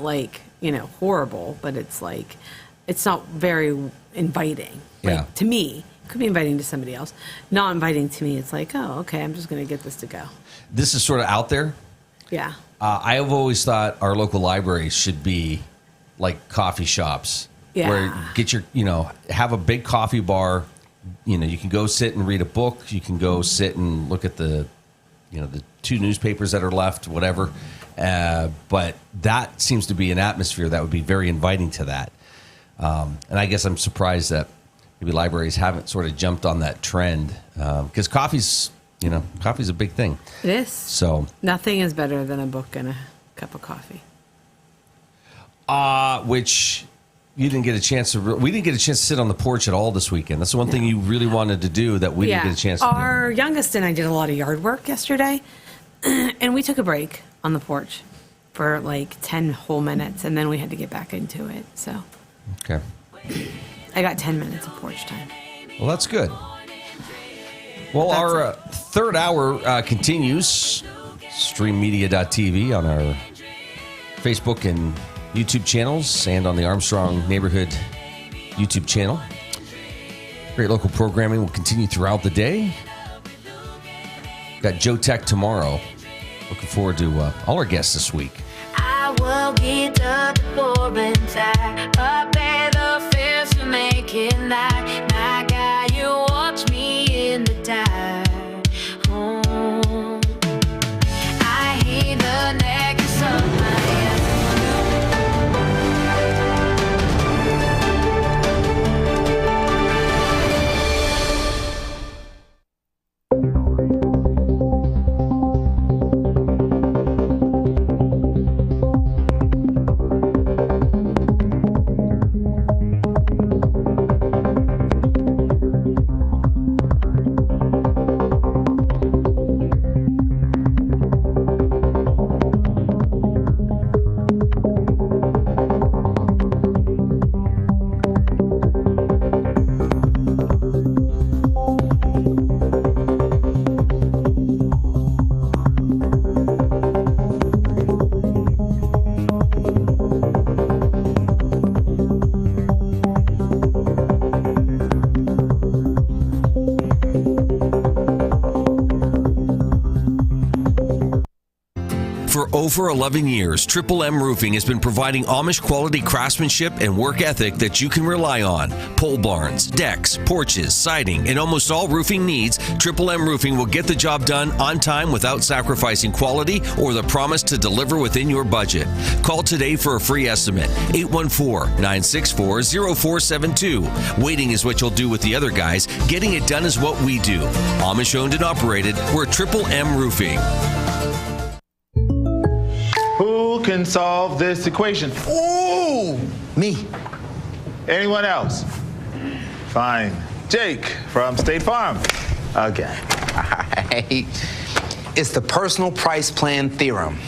horrible, but it's not very inviting. To me, it could be inviting to somebody else. Not inviting to me. It's like, oh, okay, I'm just going to get this to go. This is sort of out there. Yeah. I have always thought our local libraries should be like coffee shops. Yeah. Where you get your, have a big coffee bar. You can go sit and read a book. You can go sit and look at the, the 2 newspapers that are left, whatever. But that seems to be an atmosphere that would be very inviting to that. And I guess I'm surprised that maybe libraries haven't sort of jumped on that trend, because coffee's a big thing. It is. So nothing is better than a book and a cup of coffee. Which you didn't get a chance to. We didn't get a chance to sit on the porch at all this weekend. That's the one thing you really wanted to do that we didn't get a chance to do. Our youngest and I did a lot of yard work yesterday, and we took a break on the porch for like 10 whole minutes, and then we had to get back into it. So, okay, I got 10 minutes of porch time. Well, that's good. Well, our third hour continues. Streammedia.tv on our Facebook and YouTube channels and on the Armstrong Neighborhood YouTube channel. Great local programming will continue throughout the day. Got Joe Tech tomorrow. Looking forward to all our guests this week. I will get up for inside, up at the fence to make it night. My guy, you watch me in the dark. I hear the necklace of my over 11 years, Triple M Roofing has been providing Amish quality craftsmanship and work ethic that you can rely on. Pole barns, decks, porches, siding, and almost all roofing needs, Triple M Roofing will get the job done on time without sacrificing quality or the promise to deliver within your budget. Call today for a free estimate, 814-964-0472. Waiting is what you'll do with the other guys. Getting it done is what we do. Amish owned and operated, we're Triple M Roofing. Who can solve this equation? Ooh, me. Anyone else? Fine. Jake from State Farm. Again. All right. It's the personal price plan theorem.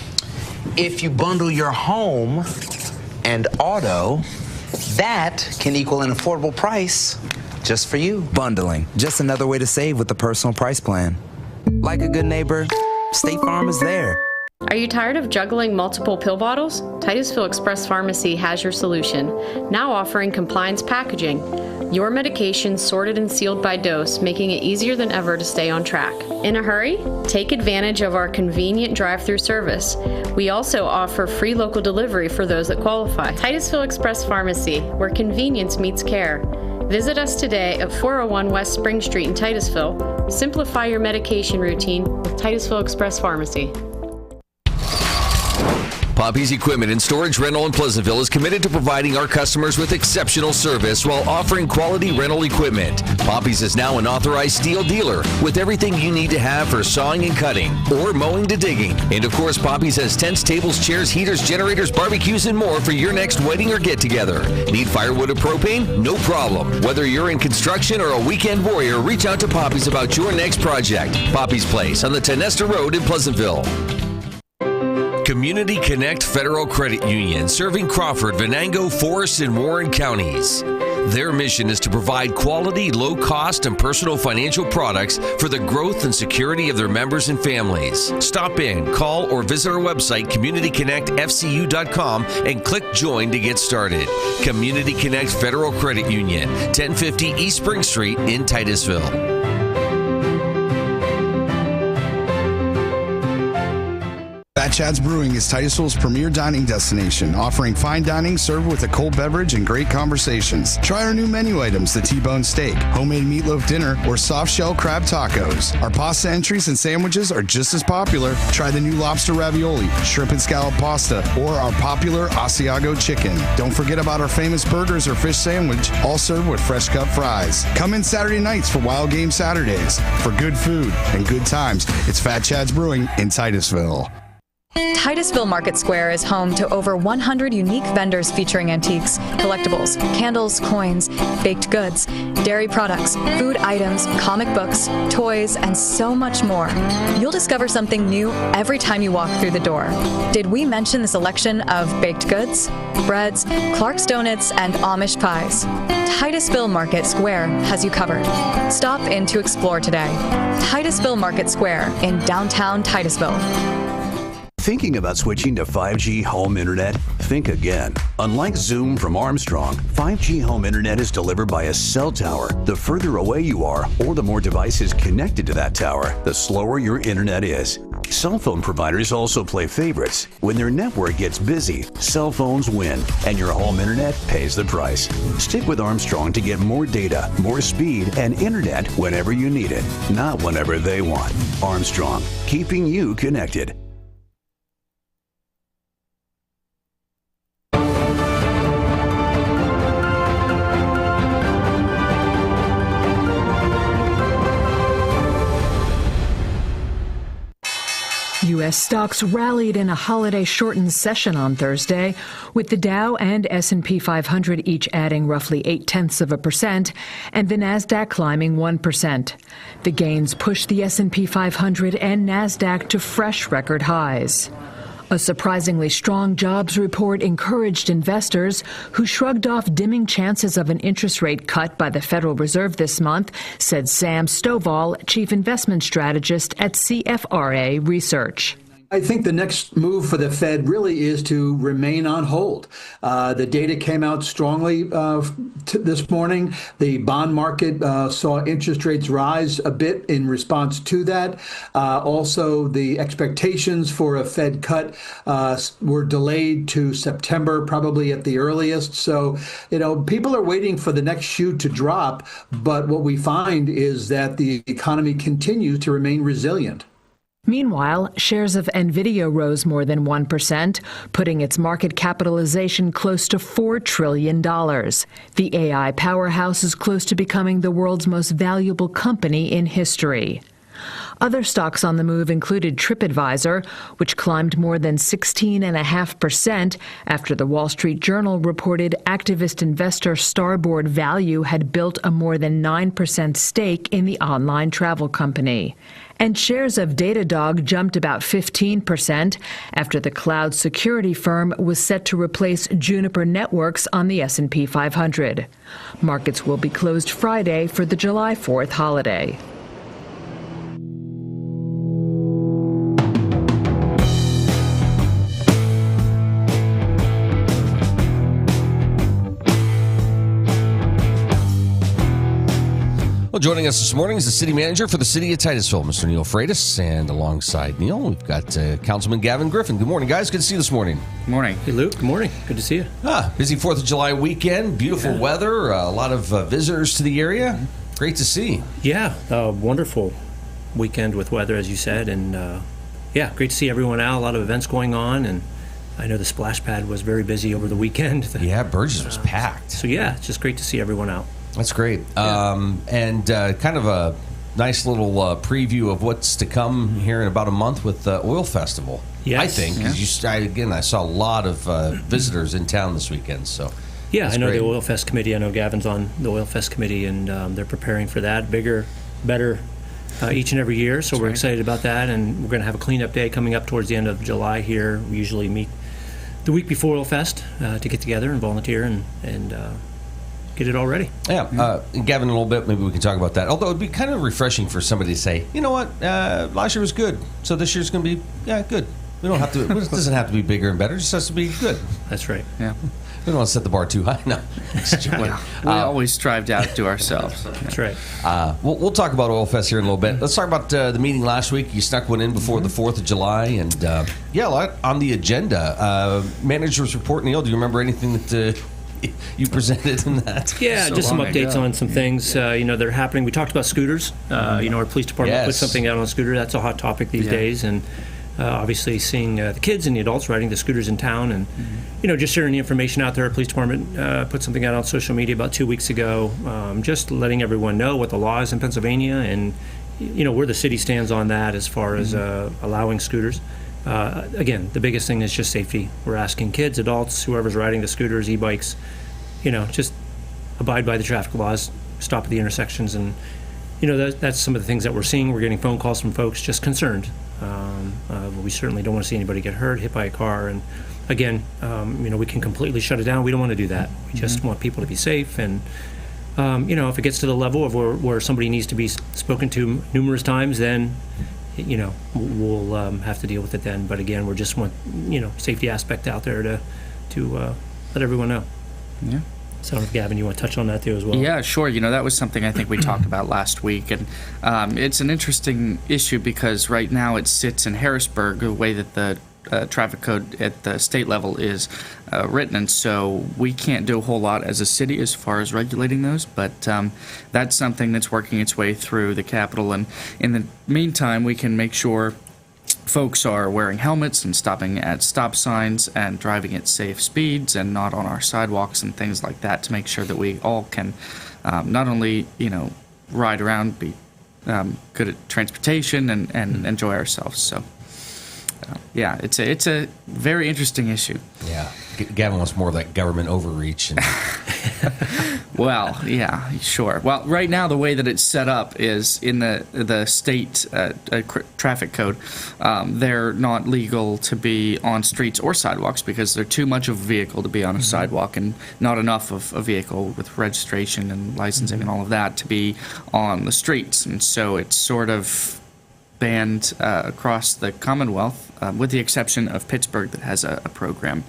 If you bundle your home and auto, that can equal an affordable price just for you. Bundling. Just another way to save with the personal price plan. Like a good neighbor, State Farm is there. Are you tired of juggling multiple pill bottles? Titusville Express Pharmacy has your solution, now offering compliance packaging. Your medication sorted and sealed by dose, making it easier than ever to stay on track. In a hurry? Take advantage of our convenient drive-through service. We also offer free local delivery for those that qualify. Titusville Express Pharmacy, where convenience meets care. Visit us today at 401 West Spring Street in Titusville. Simplify your medication routine with Titusville Express Pharmacy. Poppy's Equipment and Storage Rental in Pleasantville is committed to providing our customers with exceptional service while offering quality rental equipment. Poppy's is now an authorized steel dealer with everything you need to have for sawing and cutting or mowing to digging. And of course, Poppy's has tents, tables, chairs, heaters, generators, barbecues, and more for your next wedding or get-together. Need firewood or propane? No problem. Whether you're in construction or a weekend warrior, reach out to Poppy's about your next project. Poppy's Place on the Tenesta Road in Pleasantville. Community Connect Federal Credit Union, serving Crawford, Venango, Forest, and Warren counties. Their mission is to provide quality, low-cost, and personal financial products for the growth and security of their members and families. Stop in, call, or visit our website, communityconnectfcu.com, and click Join to get started. Community Connect Federal Credit Union, 1050 East Spring Street in Titusville. Chad's Brewing is Titusville's premier dining destination, offering fine dining served with a cold beverage and great conversations. Try our new menu items, the T-bone steak, homemade meatloaf dinner, or soft shell crab tacos. Our pasta entries and sandwiches are just as popular. Try the new lobster ravioli, shrimp and scallop pasta, or our popular Asiago chicken. Don't forget about our famous burgers or fish sandwich, all served with fresh cut fries. Come in Saturday nights for Wild Game Saturdays. For good food and good times, it's Fat Chad's Brewing in Titusville. Titusville Market Square is home to over 100 unique vendors featuring antiques, collectibles, candles, coins, baked goods, dairy products, food items, comic books, toys, and so much more. You'll discover something new every time you walk through the door. Did we mention the selection of baked goods, breads, Clark's Donuts, and Amish pies? Titusville Market Square has you covered. Stop in to explore today. Titusville Market Square in downtown Titusville. Thinking about switching to 5G home internet? Think again. Unlike Zoom from Armstrong, 5G home internet is delivered by a cell tower. The further away you are, or the more devices connected to that tower, the slower your internet is. Cell phone providers also play favorites. When their network gets busy, cell phones win, and your home internet pays the price. Stick with Armstrong to get more data, more speed, and internet whenever you need it, not whenever they want. Armstrong, keeping you connected. U.S. stocks rallied in a holiday-shortened session on Thursday, with the Dow and S&P 500 each adding roughly 0.8% and the Nasdaq climbing 1%. The gains pushed the S&P 500 and Nasdaq to fresh record highs. A surprisingly strong jobs report encouraged investors, who shrugged off dimming chances of an interest rate cut by the Federal Reserve this month, said Sam Stovall, chief investment strategist at CFRA Research. I think the next move for the Fed really is to remain on hold. The data came out strongly this morning. The bond market saw interest rates rise a bit in response to that. Also, the expectations for a Fed cut were delayed to September, probably at the earliest. So, people are waiting for the next shoe to drop. But what we find is that the economy continues to remain resilient. Meanwhile, shares of Nvidia rose more than 1%, putting its market capitalization close to $4 trillion. The AI powerhouse is close to becoming the world's most valuable company in history. Other stocks on the move included TripAdvisor, which climbed more than 16.5% after the Wall Street Journal reported activist investor Starboard Value had built a more than 9% stake in the online travel company. And shares of Datadog jumped about 15% after the cloud security firm was set to replace Juniper Networks on the S&P 500. Markets will be closed Friday for the July 4th holiday. Well, joining us this morning is the city manager for the city of Titusville, Mr. Neil Fratus, and alongside Neil, we've got Councilman Gavin Griffin. Good morning, guys. Good to see you this morning. Good morning. Hey, Luke. Good morning. Good to see you. Busy 4th of July weekend, beautiful weather, a lot of visitors to the area. Great to see. Yeah, wonderful weekend with weather, as you said, and great to see everyone out. A lot of events going on, and I know the splash pad was very busy over the weekend. Yeah, Burgess was packed. So yeah, it's just great to see everyone out. That's great. And kind of a nice little preview of what's to come here in about a month with the Oil Festival. Yes. I think. I saw a lot of visitors in town this weekend. So yeah, I know great. The Oil Fest committee. I know Gavin's on the Oil Fest committee, and they're preparing for that. Bigger, better each and every year. So we're excited about that, and we're going to have a cleanup day coming up towards the end of July here. We usually meet the week before Oil Fest to get together and volunteer and get it all ready. Yeah, Gavin, a little bit, maybe we can talk about that. Although it'd be kind of refreshing for somebody to say, you know what, last year was good, so this year's going to be, good. We don't have to, it doesn't have to be bigger and better, it just has to be good. That's right. Yeah. We don't want to set the bar too high. No. Well, we always strive to outdo ourselves. That's right. We'll talk about Oil Fest here in a little bit. Let's talk about the meeting last week. You snuck one in before the 4th of July, and a lot on the agenda. Manager's report, Neil, do you remember anything that you presented in that? Yeah, just some updates on some things that are happening. We talked about scooters. Our police department put something out on a scooter. That's a hot topic these days, and obviously seeing the kids and the adults riding the scooters in town, and just sharing the information out there. Our police department put something out on social media about 2 weeks ago, just letting everyone know what the law is in Pennsylvania and where the city stands on that as far as allowing scooters. Again, the biggest thing is just safety. We're asking kids, adults, whoever's riding the scooters, e-bikes, just abide by the traffic laws, stop at the intersections, and that's some of the things that we're seeing. We're getting phone calls from folks just concerned. We certainly don't want to see anybody get hurt, hit by a car, and again, we can completely shut it down. We don't want to do that. We just want people to be safe, and if it gets to the level of where somebody needs to be spoken to numerous times, then we'll have to deal with it then. But again, we just want safety aspect out there to let everyone know. Yeah. So, Gavin, you want to touch on that too as well? Yeah, sure. That was something I think we talked about last week, and it's an interesting issue because right now it sits in Harrisburg, the way that the traffic code at the state level is written, and so we can't do a whole lot as a city as far as regulating those, but that's something that's working its way through the Capitol, and in the meantime, we can make sure folks are wearing helmets and stopping at stop signs and driving at safe speeds and not on our sidewalks and things like that to make sure that we all can not only, ride around, be good at transportation and enjoy ourselves. So, it's a very interesting issue. Yeah. Gavin wants more of that government overreach. And Well, yeah, sure. Well, right now the way that it's set up is in the state traffic code, they're not legal to be on streets or sidewalks because they're too much of a vehicle to be on a sidewalk and not enough of a vehicle with registration and licensing and all of that to be on the streets. And so it's sort of banned across the Commonwealth, with the exception of Pittsburgh that has a program.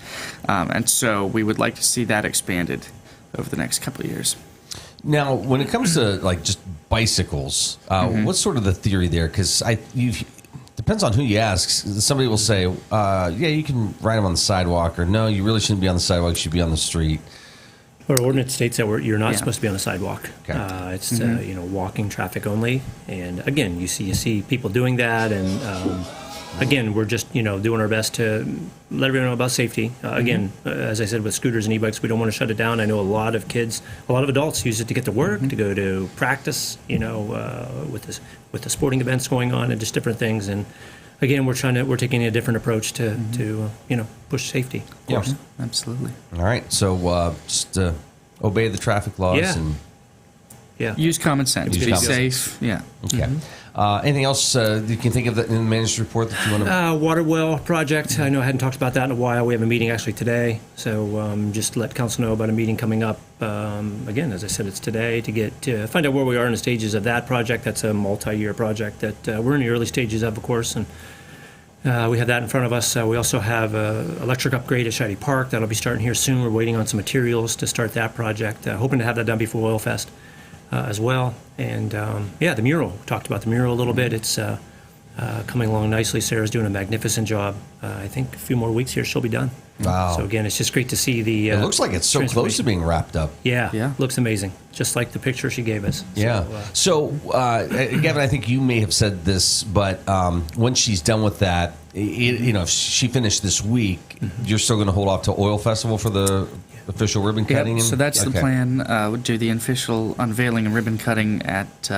And so we would like to see that expanded over the next couple of years. Now, when it comes to just bicycles, what's sort of the theory there? Because depends on who you ask. Somebody will say, yeah, you can ride them on the sidewalk, or no, you really shouldn't be on the sidewalk, you should be on the street. Our ordinance states that you're not supposed to be on the sidewalk. Okay. It's walking traffic only. And again, you see people doing that, and again, we're just doing our best to let everyone know about safety. Again, as I said, with scooters and e-bikes, we don't want to shut it down. I know a lot of kids, a lot of adults use it to get to work, to go to practice, with the sporting events going on and just different things. And again, we're taking a different approach to push safety. Of course. Yeah, absolutely. All right, so just obey the traffic laws and use common sense. Be safe. Yeah. Okay. Anything else you can think of in the manager's report that you want to? Water well project. I know I hadn't talked about that in a while. We have a meeting actually today, so just let council know about a meeting coming up. Again, as I said, it's today to find out where we are in the stages of that project. That's a multi-year project that we're in the early stages of course, and we have that in front of us. We also have an electric upgrade at Shady Park. That'll be starting here soon. We're waiting on some materials to start that project. Hoping to have that done before Oil Fest as well. And the mural. We talked about the mural a little bit. It's coming along nicely. Sarah's doing a magnificent job. I think a few more weeks here, she'll be done. Wow. So again, it's just great to see the it looks like it's so close to being wrapped up. Yeah. Looks amazing. Just like the picture she gave us. Yeah. So Gavin, I think you may have said this, but when she's done with that, if she finished this week, you're still going to hold off to Oil Festival for the official ribbon cutting? So that's the plan. We'll do the official unveiling and ribbon cutting at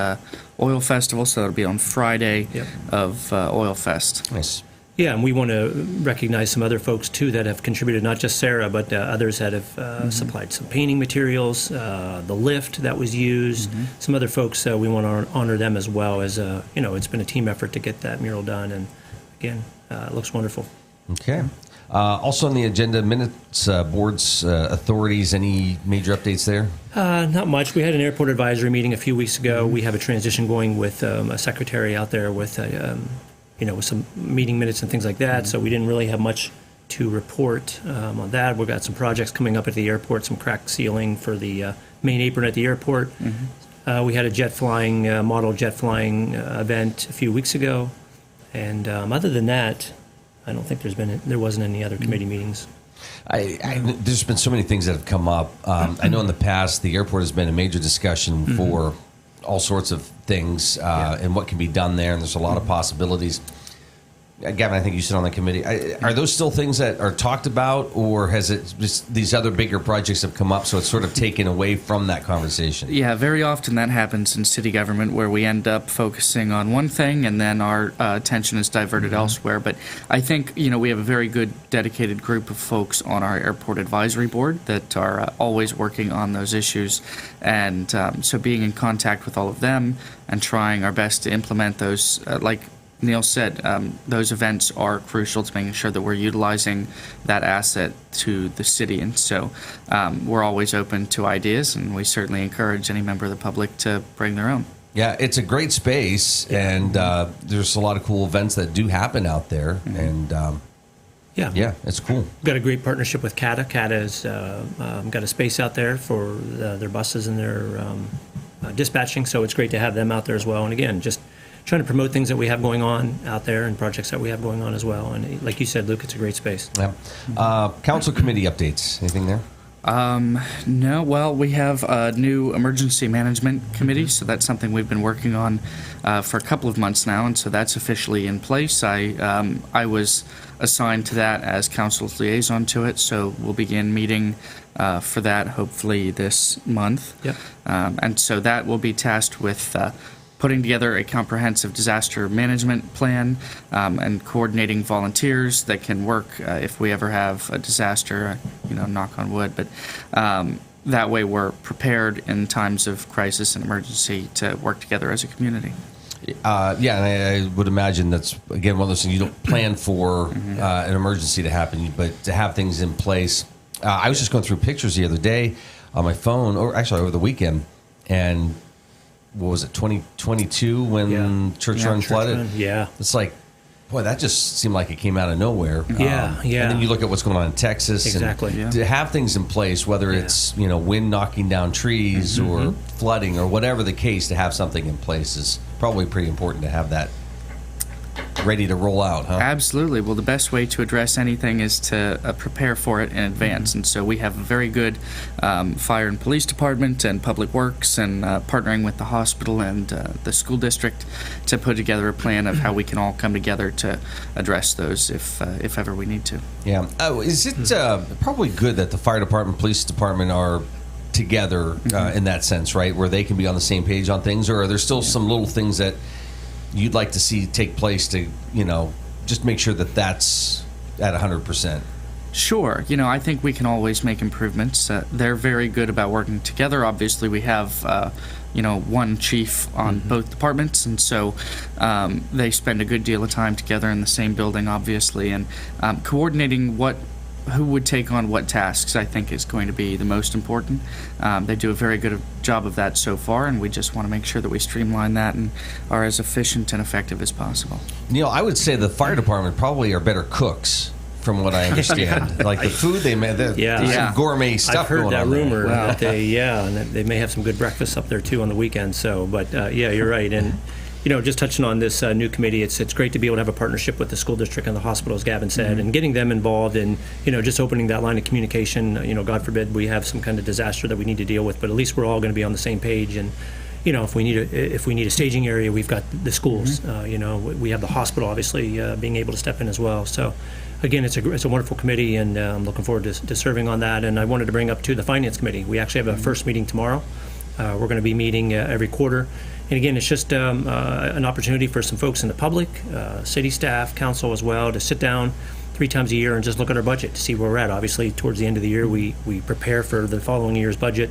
Oil Festival, so that'll be on Friday of Oil Fest. Nice. Yeah, and we want to recognize some other folks, too, that have contributed, not just Sarah, but others that have supplied some painting materials, the lift that was used, some other folks, we want to honor them as well, as, it's been a team effort to get that mural done, and again, it looks wonderful. Okay. Also on the agenda, minutes, boards, authorities, any major updates there? Not much. We had an airport advisory meeting a few weeks ago. We have a transition going with a secretary out there with with some meeting minutes and things like that. So we didn't really have much to report on that. We've got some projects coming up at the airport, some crack sealing for the main apron at the airport. We had a model jet flying event a few weeks ago. And other than that, I don't think there wasn't any other committee meetings. There's been so many things that have come up. I know in the past the airport has been a major discussion for all sorts of things and what can be done there, and there's a lot of possibilities. Gavin, I think you sit on the committee. Are those still things that are talked about, or has it just these other bigger projects have come up, so it's sort of taken away from that conversation? Yeah, very often that happens in city government, where we end up focusing on one thing and then our attention is diverted elsewhere. But I think, we have a very good dedicated group of folks on our airport advisory board that are always working on those issues. And so being in contact with all of them and trying our best to implement those, like Neil said, those events are crucial to making sure that we're utilizing that asset to the city. And so we're always open to ideas, and we certainly encourage any member of the public to bring their own. Yeah, it's a great space, and there's a lot of cool events that do happen out there. And yeah, it's cool. We've got a great partnership with CATA. CATA's got a space out there for their buses and their dispatching, so it's great to have them out there as well. And again, just trying to promote things that we have going on out there and projects that we have going on as well. And like you said, Luke, it's a great space. Yeah. Council committee updates. Anything there? No. Well, we have a new emergency management committee, so that's something we've been working on for a couple of months now, and so that's officially in place. I was assigned to that as council's liaison to it, so we'll begin meeting for that hopefully this month. Yep. And so that will be tasked with putting together a comprehensive disaster management plan and coordinating volunteers that can work if we ever have a disaster, knock on wood. But that way we're prepared in times of crisis and emergency to work together as a community. And I would imagine that's, again, one of those things you don't plan for an emergency to happen, but to have things in place. I was just going through pictures the other day on my phone, or actually over the weekend, and what was it, 2022 when Church Run flooded? Yeah. It's like, boy, that just seemed like it came out of nowhere. Yeah. And then you look at what's going on in Texas. Exactly. And to have things in place, whether it's, wind knocking down trees or flooding or whatever the case, to have something in place is probably pretty important to have that ready to roll out, huh? Absolutely. Well, the best way to address anything is to prepare for it in advance. And so we have a very good fire and police department and public works, and partnering with the hospital and the school district to put together a plan of how we can all come together to address those if ever we need to. Yeah. Is it probably good that the fire department, police department are together in that sense, right, where they can be on the same page on things, or are there still some little things that you'd like to see take place to, just make sure that that's at 100%? Sure. I think we can always make improvements. They're very good about working together. Obviously, we have, one chief on both departments, and so they spend a good deal of time together in the same building, obviously, and coordinating who would take on what tasks, I think, is going to be the most important. They do a very good job of that so far, and we just want to make sure that we streamline that and are as efficient and effective as possible. Neil, I would say the fire department probably are better cooks, from what I understand. Like the food they make, there's some gourmet stuff going on. I've heard that rumor. Wow. That and they may have some good breakfasts up there too on the weekend. So, but you're right. And just touching on this new committee, it's great to be able to have a partnership with the school district and the hospital, as Gavin said, and getting them involved in, just opening that line of communication. God forbid we have some kind of disaster that we need to deal with, but at least we're all going to be on the same page. And, if we need a staging area, we've got the schools. We have the hospital, obviously, being able to step in as well. So, again, it's a wonderful committee, and I'm looking forward to serving on that. And I wanted to bring up, too, the Finance Committee. We actually have a first meeting tomorrow. We're going to be meeting every quarter. And again, it's just an opportunity for some folks in the public, city staff, council as well, to sit down 3 times a year and just look at our budget to see where we're at. Obviously, towards the end of the year, we prepare for the following year's budget.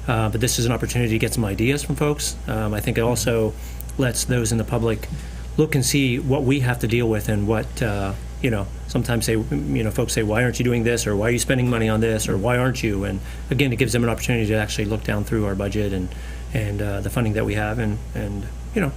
But this is an opportunity to get some ideas from folks. I think it also lets those in the public look and see what we have to deal with and what, sometimes folks say, why aren't you doing this? Or why are you spending money on this? Or why aren't you? And again, it gives them an opportunity to actually look down through our budget and the funding that we have and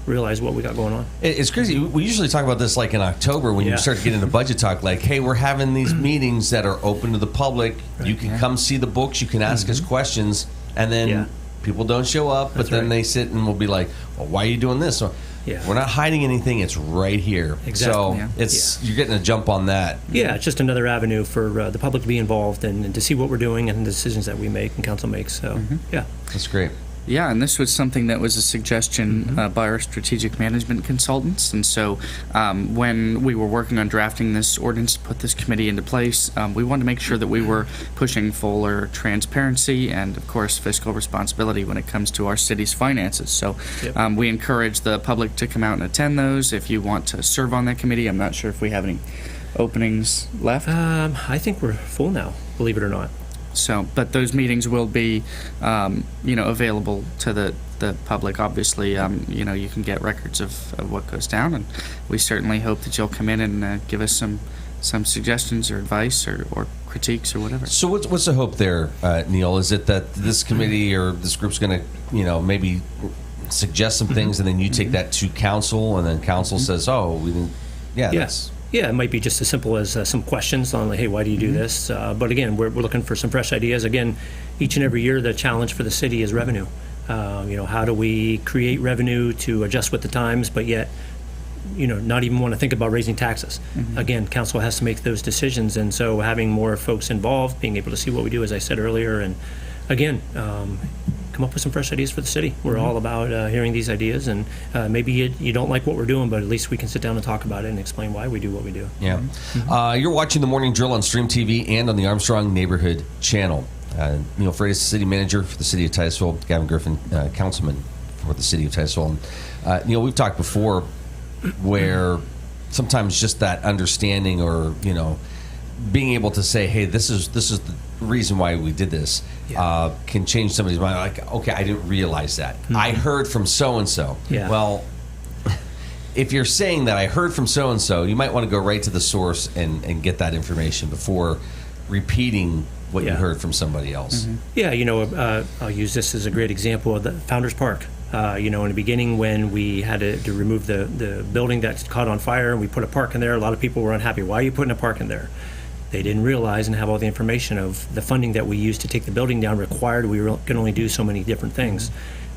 realize what we got going on. It's crazy. We usually talk about this like in October when you start to get into budget talk, like, hey, we're having these meetings that are open to the public. Right. You can come see the books. You can ask us questions. And then people don't show up, but then they sit and we'll be like, well, why are you doing this? So we're not hiding anything. It's right here. Exactly. So you're getting a jump on that. Yeah, it's just another avenue for the public to be involved and to see what we're doing and the decisions that we make and council makes. So, That's great. Yeah, and this was something that was a suggestion by our strategic management consultants. And so when we were working on drafting this ordinance to put this committee into place, we wanted to make sure that we were pushing fuller transparency and, of course, fiscal responsibility when it comes to our city's finances. So we encourage the public to come out and attend those. If you want to serve on that committee, I'm not sure if we have any openings left. I think we're full now, believe it or not. So, but those meetings will be, available to the public. Obviously, you can get records of what goes down, and we certainly hope that you'll come in and give us some suggestions or advice or critiques or whatever. So, what's the hope there, Neil? Is it that this committee or this group's going to, maybe suggest some things, and then you take that to council, and then council says, "Oh, we didn't." Yeah, it might be just as simple as some questions on, like, hey, why do you do this? But again, we're looking for some fresh ideas. Again, each and every year, the challenge for the city is revenue. How do we create revenue to adjust with the times, but yet, not even want to think about raising taxes? Again, council has to make those decisions, and so having more folks involved, being able to see what we do, as I said earlier, and again, come up with some fresh ideas for the city. We're all about hearing these ideas, and maybe you don't like what we're doing, but at least we can sit down and talk about it and explain why we do what we do. Yeah. You're watching The Morning Drill on Stream TV and on the Armstrong Neighborhood Channel. Neil Fratus, City Manager for the City of Titusville, Gavin Griffin, Councilman for the City of Titusville. And, Neil, we've talked before where sometimes just that understanding or, being able to say, hey, this is the reason why we did this, can change somebody's mind. Like, okay, I didn't realize that. I heard from so-and-so. Well, if you're saying that I heard from so-and-so, you might want to go right to the source and get that information before repeating what you heard from somebody else. I'll use this as a great example of the Founders Park. In the beginning, when we had to remove the building that caught on fire and we put a park in there, a lot of people were unhappy. Why are you putting a park in there? They didn't realize and have all the information of the funding that we used to take the building down required. We can only do so many different things.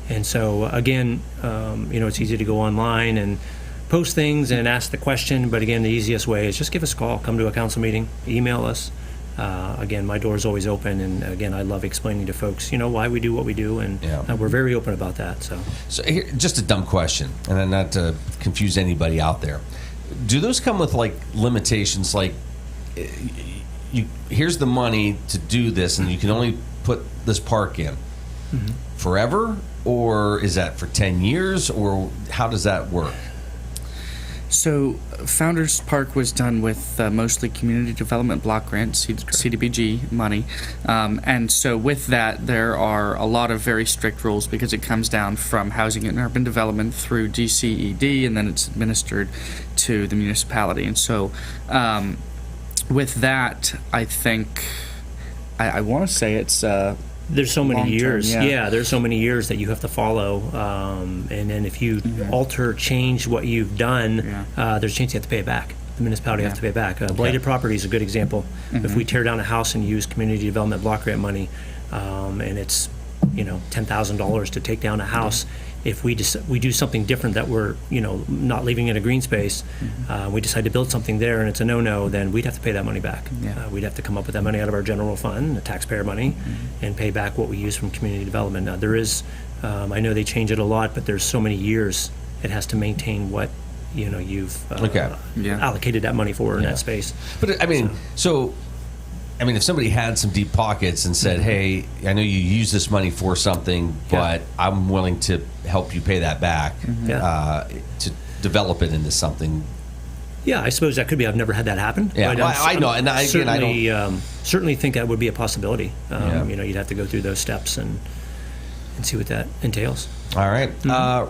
And so, again, it's easy to go online and post things and ask the question. But again, the easiest way is just give us a call, come to a council meeting, email us. Again, my door is always open. And again, I love explaining to folks, why we do what we do. And we're very open about that. So here, just a dumb question, and then not to confuse anybody out there. Do those come with like limitations, like, here's the money to do this, and you can only put this park in forever, or is that for 10 years, or how does that work? So Founders Park was done with mostly community development block grants, CDBG money, and so with that there are a lot of very strict rules because it comes down from housing and urban development through DCED, and then it's administered to the municipality. And so with that, I think I want to say it's there's so many years. There's so many years that you have to follow, and then if you change what you've done, there's a chance you have to pay it back. The municipality has to pay it back. Blighted property is a good example. If we tear down a house and use community development block grant money, and it's $10,000 to take down a house. If we do something different that we're not leaving in a green space, we decide to build something there and it's a no-no, then we'd have to pay that money back. We'd have to come up with that money out of our general fund, the taxpayer money, and pay back what we use from community development. Now there is, I know they change it a lot, but there's so many years it has to maintain what you've allocated that money for in that space. But I mean, if somebody had some deep pockets and said, hey, I know you use this money for something, but I'm willing to help you pay that back to develop it into something. Yeah, I suppose that could be. I've never had that happen. Yeah, but I know. And I certainly think that would be a possibility. You'd have to go through those steps and see what that entails. All right.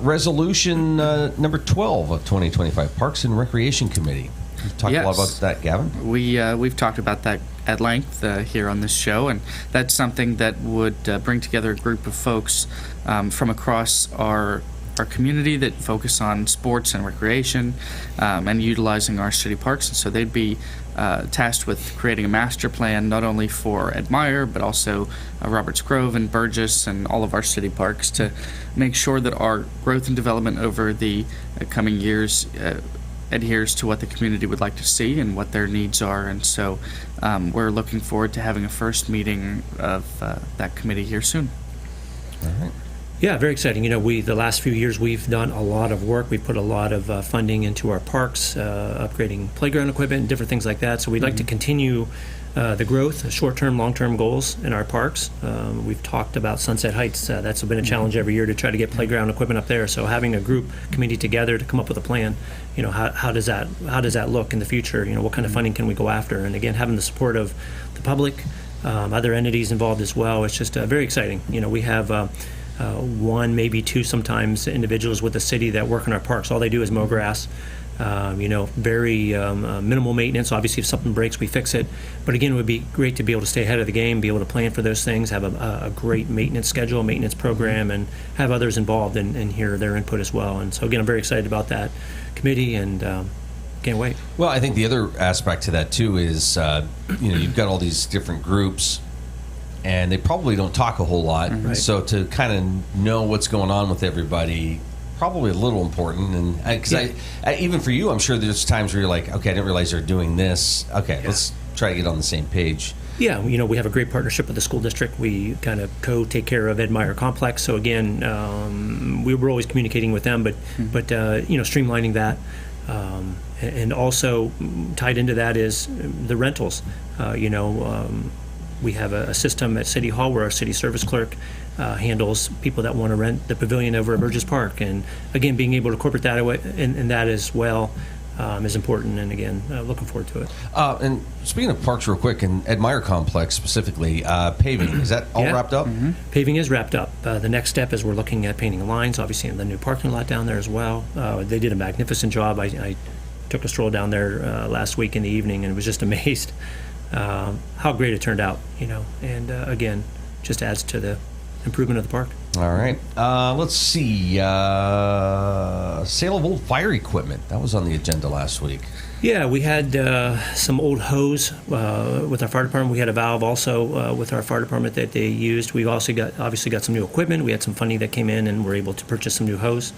Resolution number 12 of 2025, Parks and Recreation Committee. You've talked a lot about that, Gavin. We've talked about that at length here on this show, and that's something that would bring together a group of folks from across our our community that focus on sports and recreation and utilizing our city parks. And so they'd be tasked with creating a master plan not only for Admire, but also Roberts Grove and Burgess and all of our city parks to make sure that our growth and development over the coming years adheres to what the community would like to see and what their needs are. And so we're looking forward to having a first meeting of that committee here soon. All right. Yeah, very exciting. The last few years we've done a lot of work. We put a lot of funding into our parks, upgrading playground equipment and different things like that. So we'd like to continue the growth, short-term, long-term goals in our parks. We've talked about Sunset Heights. That's been a challenge every year to try to get playground equipment up there. So having a group committee together to come up with a plan, how does that look in the future? What kind of funding can we go after? And again, having the support of the public, other entities involved as well. It's just very exciting. We have one, maybe two sometimes individuals with the city that work in our parks. All they do is mow grass. Very minimal maintenance. Obviously, if something breaks, we fix it. But again, it would be great to be able to stay ahead of the game, be able to plan for those things, have a great maintenance schedule, maintenance program, and have others involved and hear their input as well. And so again, I'm very excited about that committee and can't wait. Well, I think the other aspect to that too is, you've got all these different groups and they probably don't talk a whole lot. Right. So to kind of know what's going on with everybody, probably a little important. And because even for you, I'm sure there's times where you're like, okay, I didn't realize they're doing this. Okay, let's try to get on the same page. Yeah, we have a great partnership with the school district. We kind of co-take care of Admire Complex. So again, we were always communicating with them, but streamlining that. And also tied into that is the rentals. We have a system at City Hall where our city service clerk handles people that want to rent the pavilion over at Burgess Park. And again, being able to incorporate that in that as well is important. And again, looking forward to it. And speaking of parks real quick, and Admire Complex specifically, paving, is that all wrapped up? Mm-hmm. Paving is wrapped up. The next step is we're looking at painting lines, obviously, in the new parking lot down there as well. They did a magnificent job. I took a stroll down there last week in the evening and was just amazed how great it turned out, and again, just adds to the improvement of the park. All right. Let's see. Sale of old fire equipment. That was on the agenda last week. Yeah, we had some old hose with our fire department. We had a valve also with our fire department that they used. We've also obviously got some new equipment. We had some funding that came in and were able to purchase some new hose.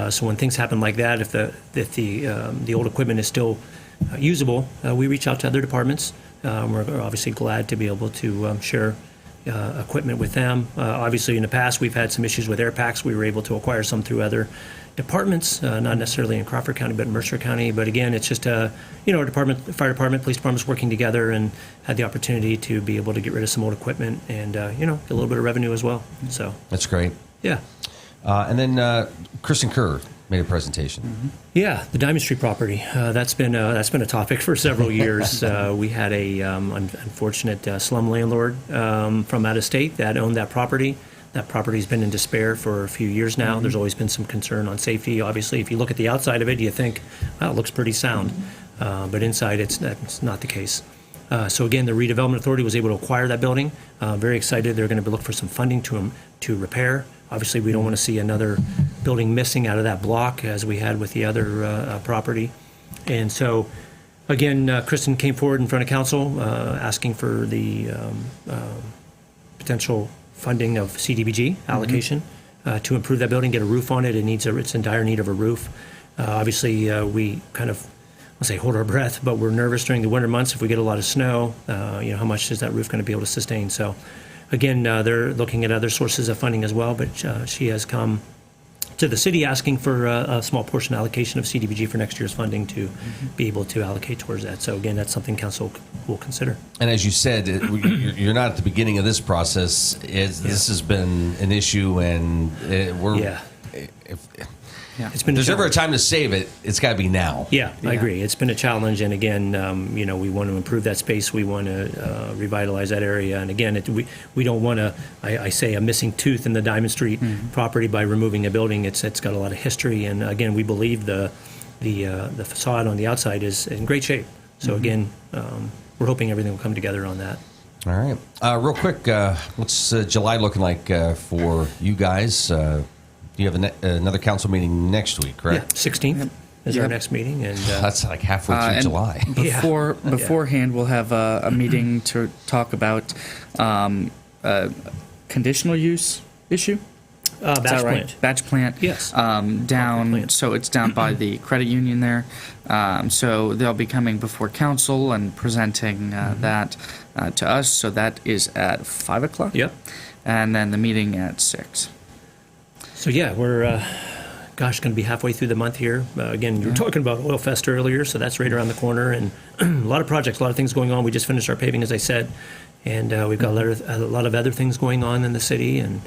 So when things happen like that, if the old equipment is still usable, we reach out to other departments. We're obviously glad to be able to share equipment with them. Obviously, in the past, we've had some issues with air packs. We were able to acquire some through other departments, not necessarily in Crawford County, but in Mercer County. But again, it's just our department, fire department, police departments working together, and had the opportunity to be able to get rid of some old equipment and get a little bit of revenue as well. So that's great. Yeah. And then Kristen Kerr made a presentation. Mm-hmm. Yeah, the Diamond Street property. That's been a topic for several years. We had a unfortunate slum landlord from out of state that owned that property. That property's been in despair for a few years now. Mm-hmm. There's always been some concern on safety. Obviously, if you look at the outside of it, you think, well, it looks pretty sound. But inside, that's not the case. So again, the Redevelopment Authority was able to acquire that building. Very excited. They're going to look for some funding to repair. Obviously, we don't want to see another building missing out of that block as we had with the other property. And so, again, Kristen came forward in front of council asking for the potential funding of CDBG allocation to improve that building, get a roof on it. It's in dire need of a roof. Obviously, we kind of, I'll say hold our breath, but we're nervous during the winter months. If we get a lot of snow, how much is that roof going to be able to sustain? So again, they're looking at other sources of funding as well, but she has come to the city asking for a small portion allocation of CDBG for next year's funding to be able to allocate towards that. So again, that's something council will consider. And as you said, you're not at the beginning of this process. This has been an issue, and it's been there's ever a time to save it, it's got to be now. Yeah, I agree. It's been a challenge, and again, we want to improve that space. We want to revitalize that area, and again, we don't want to. I say a missing tooth in the Diamond Street property by removing a building. It's got a lot of history, and again, we believe the facade on the outside is in great shape. So again, we're hoping everything will come together on that. All right, real quick, what's July looking like for you guys? You have another council meeting next week, correct? Yeah, 16th is our next meeting. And that's like halfway through July. Beforehand, we'll have a meeting to talk about conditional use issue. Batch plant. Batch plant. Yes. So it's down by the credit union there. So they'll be coming before council and presenting that to us. So that is at 5 o'clock. Yep. And then the meeting at 6. So yeah, we're going to be halfway through the month here. Again, you were talking about Oil Fest earlier, so that's right around the corner, and a lot of projects, a lot of things going on. We just finished our paving, as I said, and we've got a lot of other things going on in the city, and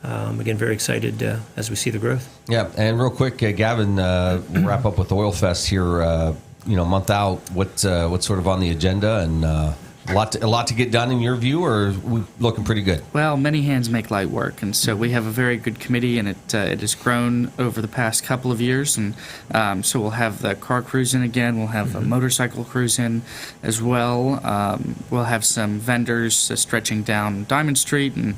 again, very excited as we see the growth. Yeah, and real quick, Gavin, we'll wrap up with Oil Fest here. A month out. What's sort of on the agenda, and a lot to get done in your view, or are we looking pretty good? Well, many hands make light work, and so we have a very good committee, and it has grown over the past couple of years, and so we'll have the car cruise in again. We'll have a motorcycle cruise in as well. We'll have some vendors stretching down Diamond Street, and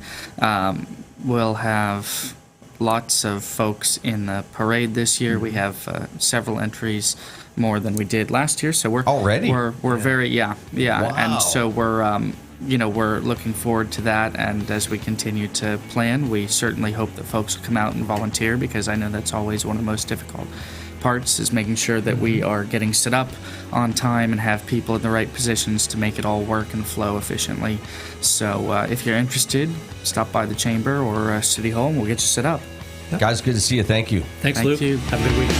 we'll have lots of folks in the parade this year. We have several entries more than we did last year, so we're very wow. And so we're looking forward to that, and as we continue to plan, we certainly hope that folks will come out and volunteer, because I know that's always one of the most difficult parts, is making sure that we are getting set up on time and have people in the right positions to make it all work and flow efficiently. So if you're interested, stop by the chamber or City Hall and we'll get you set up. Guys, good to see you. Thank you. Thanks, Thank Luke. you. Have a good week.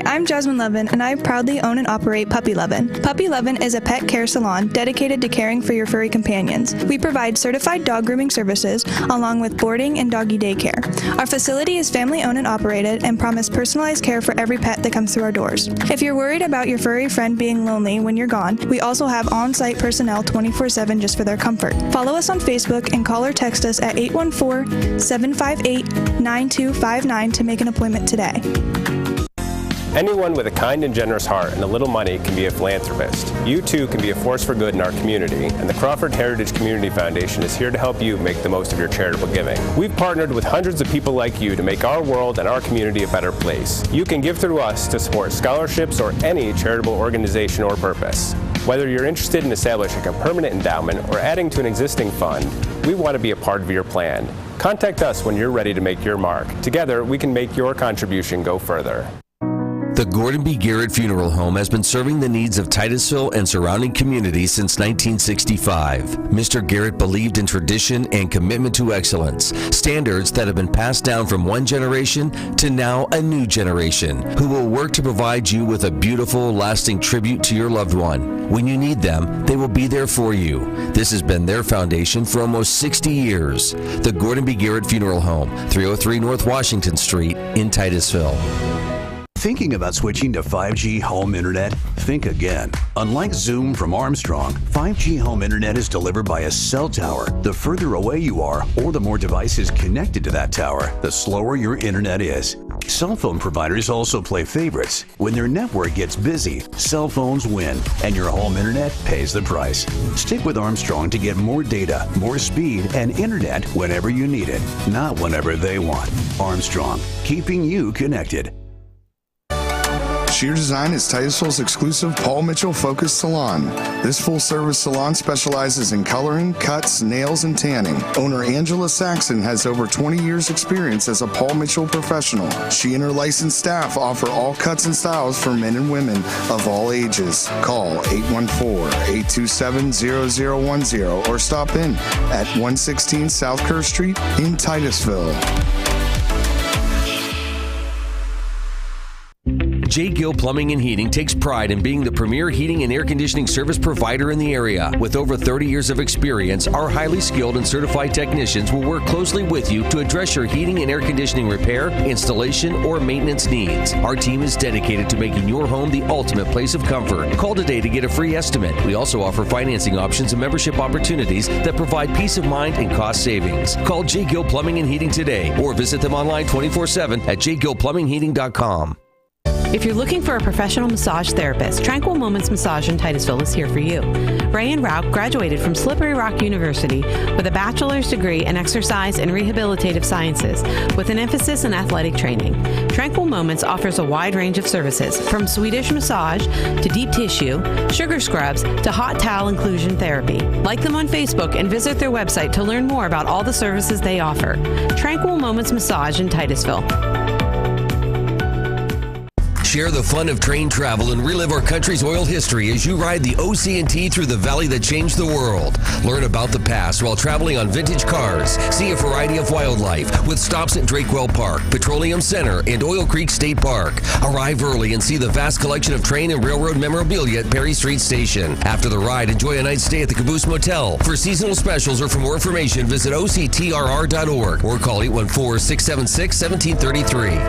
I'm Jasmine Levin, and I proudly own and operate Puppy Levin. Puppy Levin is a pet care salon dedicated to caring for your furry companions. We provide certified dog grooming services along with boarding and doggy daycare. Our facility is family-owned and operated and promise personalized care for every pet that comes through our doors. If you're worried about your furry friend being lonely when you're gone, we also have on-site personnel 24/7 just for their comfort. Follow us on Facebook and call or text us at 814-758-9259 to make an appointment today. Anyone with a kind and generous heart and a little money can be a philanthropist. You too can be a force for good in our community, and the Crawford Heritage Community Foundation is here to help you make the most of your charitable giving. We've partnered with hundreds of people like you to make our world and our community a better place. You can give through us to support scholarships or any charitable organization or purpose. Whether you're interested in establishing a permanent endowment or adding to an existing fund, we want to be a part of your plan. Contact us when you're ready to make your mark. Together, we can make your contribution go further. The Gordon B. Garrett Funeral Home has been serving the needs of Titusville and surrounding communities since 1965. Mr. Garrett believed in tradition and commitment to excellence, standards that have been passed down from one generation to now a new generation, who will work to provide you with a beautiful, lasting tribute to your loved one. When you need them, they will be there for you. This has been their foundation for almost 60 years. The Gordon B. Garrett Funeral Home, 303 North Washington Street in Titusville. Thinking about switching to 5G home internet? Think again. Unlike Zoom from Armstrong, 5G home internet is delivered by a cell tower. The further away you are, or the more devices connected to that tower, the slower your internet is. Cell phone providers also play favorites. When their network gets busy, cell phones win, and your home internet pays the price. Stick with Armstrong to get more data, more speed, and internet whenever you need it, not whenever they want. Armstrong, keeping you connected. Sheer Design is Titusville's exclusive Paul Mitchell-focused salon. This full-service salon specializes in coloring, cuts, nails, and tanning. Owner Angela Saxon has over 20 years' experience as a Paul Mitchell professional. She and her licensed staff offer all cuts and styles for men and women of all ages. Call 814-827-0010 or stop in at 116 South Kerr Street in Titusville. J. Gill Plumbing and Heating takes pride in being the premier heating and air conditioning service provider in the area. With over 30 years of experience, our highly skilled and certified technicians will work closely with you to address your heating and air conditioning repair, installation, or maintenance needs. Our team is dedicated to making your home the ultimate place of comfort. Call today to get a free estimate. We also offer financing options and membership opportunities that provide peace of mind and cost savings. Call J. Gill Plumbing and Heating today or visit them online 24/7 at jgillplumbingheating.com. If you're looking for a professional massage therapist, Tranquil Moments Massage in Titusville is here for you. Ray and Rauch graduated from Slippery Rock University with a bachelor's degree in exercise and rehabilitative sciences with an emphasis in athletic training. Tranquil Moments offers a wide range of services from Swedish massage to deep tissue, sugar scrubs to hot towel inclusion therapy. Like them on Facebook and visit their website to learn more about all the services they offer. Tranquil Moments Massage in Titusville. Share the fun of train travel and relive our country's oil history as you ride the OC&T through the valley that changed the world. Learn about the past while traveling on vintage cars. See a variety of wildlife with stops at Drakewell Park, Petroleum Center, and Oil Creek State Park. Arrive early and see the vast collection of train and railroad memorabilia at Perry Street Station. After the ride, enjoy a night's stay at the Caboose Motel. For seasonal specials or for more information, visit octrr.org or call 814-676-1733.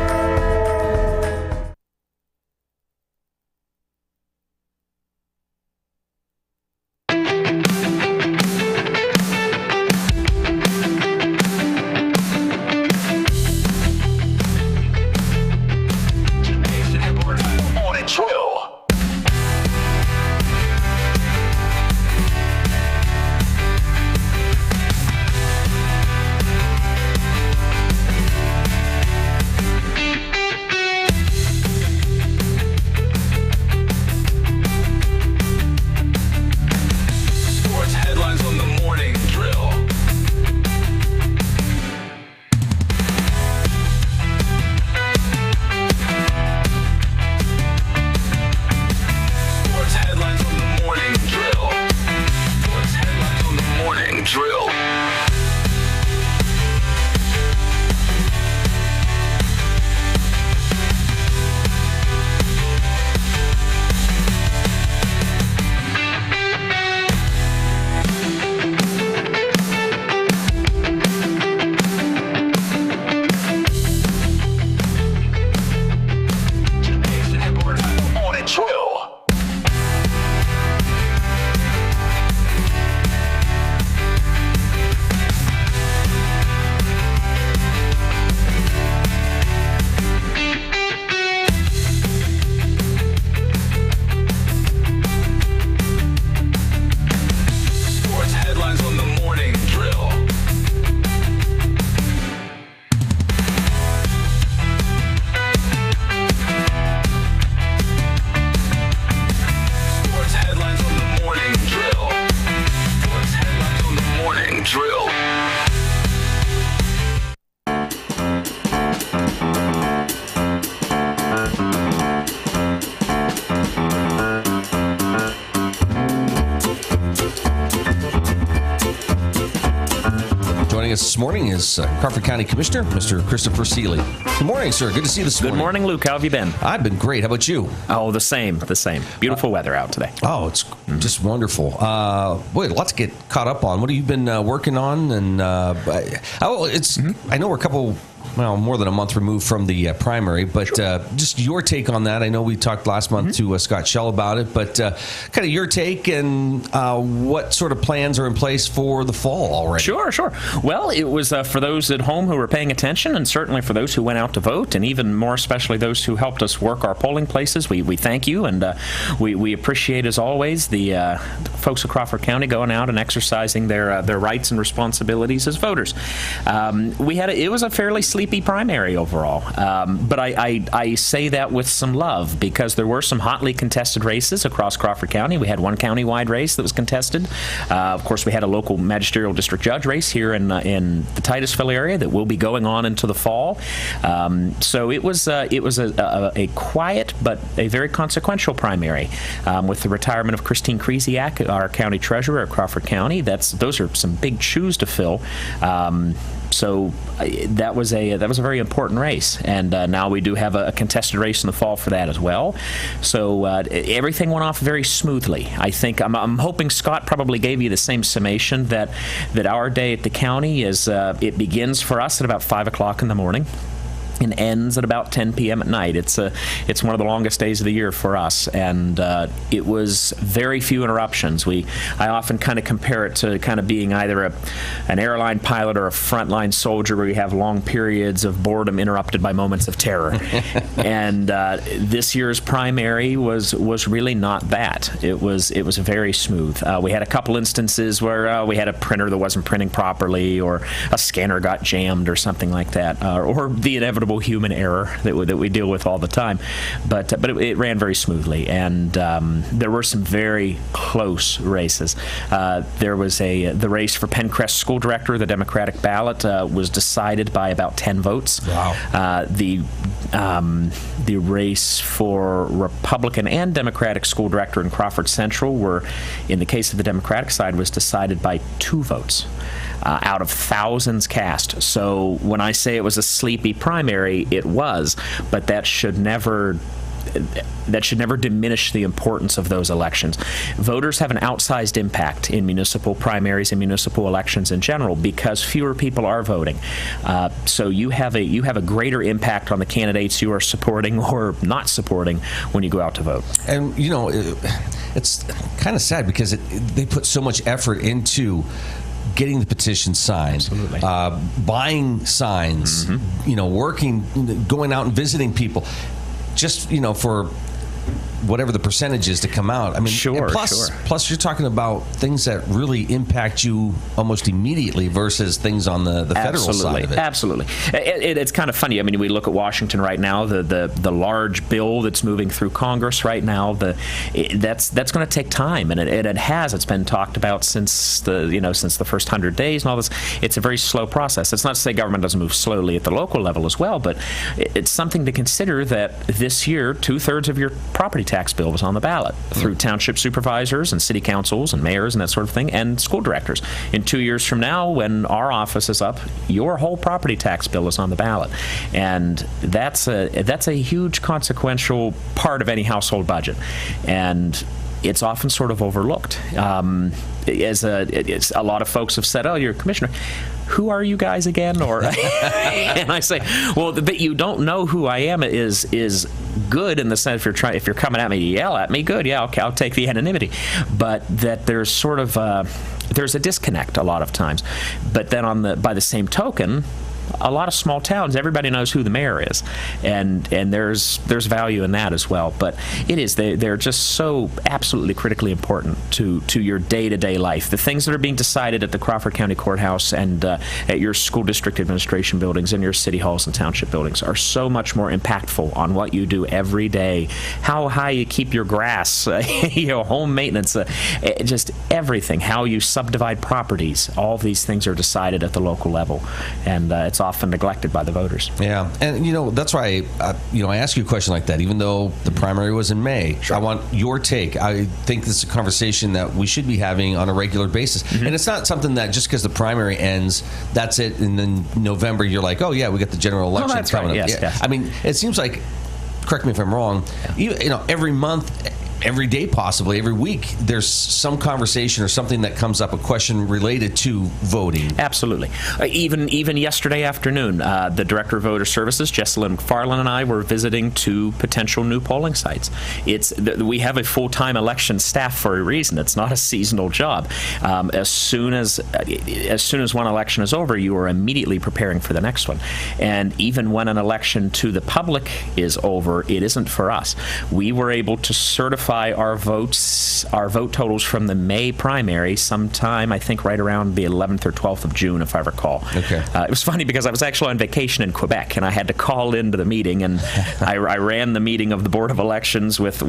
This morning is Crawford County Commissioner, Mr. Christopher Seeley. Good morning, sir. Good to see you this morning. Good morning, Luke. How have you been? I've been great. How about you? Oh, the same. Beautiful weather out today. Oh, it's just wonderful. Boy, lots to get caught up on. What have you been working on? And I know we're a couple, more than a month removed from the primary, but just your take on that. I know we talked last month to Scott Schell about it, but kind of your take and what sort of plans are in place for the fall already. Sure. Well, it was for those at home who were paying attention, and certainly for those who went out to vote, and even more especially those who helped us work our polling places. We thank you, and we appreciate, as always, the folks of Crawford County going out and exercising their rights and responsibilities as voters. It was a fairly sleepy primary overall. But I say that with some love, because there were some hotly contested races across Crawford County. We had one county-wide race that was contested. Of course, we had a local magisterial district judge race here in the Titusville area that will be going on into the fall. So it was a quiet but a very consequential primary. With the retirement of Christine Kresiak, our county treasurer at Crawford County, those are some big shoes to fill. So that was a very important race, and now we do have a contested race in the fall for that as well. So everything went off very smoothly. I think I'm hoping Scott probably gave you the same summation that our day at the county is. It begins for us at about 5 o'clock in the morning and ends at about 10 p.m. at night. It's one of the longest days of the year for us, and it was very few interruptions. I often kind of compare it to kind of being either an airline pilot or a frontline soldier, where you have long periods of boredom interrupted by moments of terror. And this year's primary was really not that. It was very smooth. We had a couple instances where we had a printer that wasn't printing properly, or a scanner got jammed or something like that, or the inevitable human error that we deal with all the time, but it ran very smoothly, and there were some very close races. There was the race for Pencrest School Director. The Democratic ballot was decided by about 10 votes. Wow. The race for Republican and Democratic School Director in Crawford Central in the case of the Democratic side, was decided by 2 votes. Out of thousands cast. So when I say it was a sleepy primary, it was, but that should never diminish the importance of those elections. Voters have an outsized impact in municipal primaries and municipal elections in general, because fewer people are voting. So you have a greater impact on the candidates you are supporting or not supporting when you go out to vote. And it's kind of sad, because they put so much effort into getting the petition signed, buying signs, working, going out and visiting people, just for whatever the percentage is to come out. I mean, plus you're talking about things that really impact you almost immediately versus things on the federal side of it. Absolutely. It's kind of funny. I mean, we look at Washington right now, the large bill that's moving through Congress right now. That's going to take time, and it has. It's been talked about since the first 100 days and all this. It's a very slow process. It's not to say government doesn't move slowly at the local level as well, but it's something to consider that this year 2/3 of your property tax bill was on the ballot through township supervisors and city councils and mayors and that sort of thing, and school directors. In 2 years from now, when our office is up, your whole property tax bill is on the ballot, and that's a huge consequential part of any household budget, and it's often sort of overlooked. It's a lot of folks have said, "Oh, you're a commissioner. Who are you guys again?" Or and I say, "Well, but you don't know who I am." Is good in the sense if you're coming at me to yell at me, good, yeah, okay, I'll take the anonymity. But that there's sort of there's a disconnect a lot of times. But then by the same token, a lot of small towns, everybody knows who the mayor is, and there's value in that as well. But they're just so absolutely critically important to your day-to-day life. The things that are being decided at the Crawford County Courthouse and at your school district administration buildings and your city halls and township buildings are so much more impactful on what you do every day, how high you keep your grass, home maintenance, just everything, how you subdivide properties. All these things are decided at the local level, and it's often neglected by the voters. Yeah, and that's why I ask you a question like that, even though the primary was in May. Sure. I want your take. I think this is a conversation that we should be having on a regular basis. Mm-hmm. And it's not something that just because the primary ends, that's it, and then November you're like, oh yeah, we got the general election coming up. Yes. I mean, it seems like, correct me if I'm wrong, every month, every day, possibly every week, there's some conversation or something that comes up, a question related to voting. Absolutely. Even yesterday afternoon, the Director of Voter Services, Jessalyn McFarland, and I were visiting 2 potential new polling sites. We have a full-time election staff for a reason. It's not a seasonal job. As soon as one election is over, you are immediately preparing for the next one. And even when an election to the public is over, it isn't for us. We were able to certify certify our vote totals from the May primary sometime, I think, right around the 11th or 12th of June, if I recall. Okay. It was funny because I was actually on vacation in Quebec, and I had to call into the meeting, and I ran the meeting of the Board of Elections with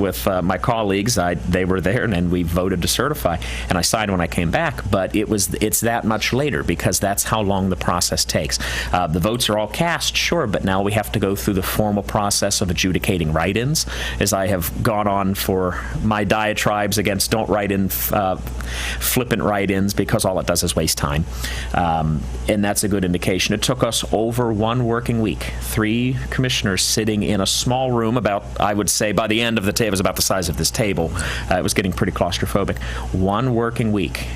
my colleagues. They were there, and we voted to certify, and I signed when I came back. But it's that much later because that's how long the process takes. The votes are all cast, sure, but now we have to go through the formal process of adjudicating write-ins, as I have gone on for my diatribes against don't write in flippant write-ins because all it does is waste time. And that's a good indication. It took us over 1 working week, 3 commissioners sitting in a small room about, I would say, by the end of the day, it was about the size of this table. It was getting pretty claustrophobic. 1 working week.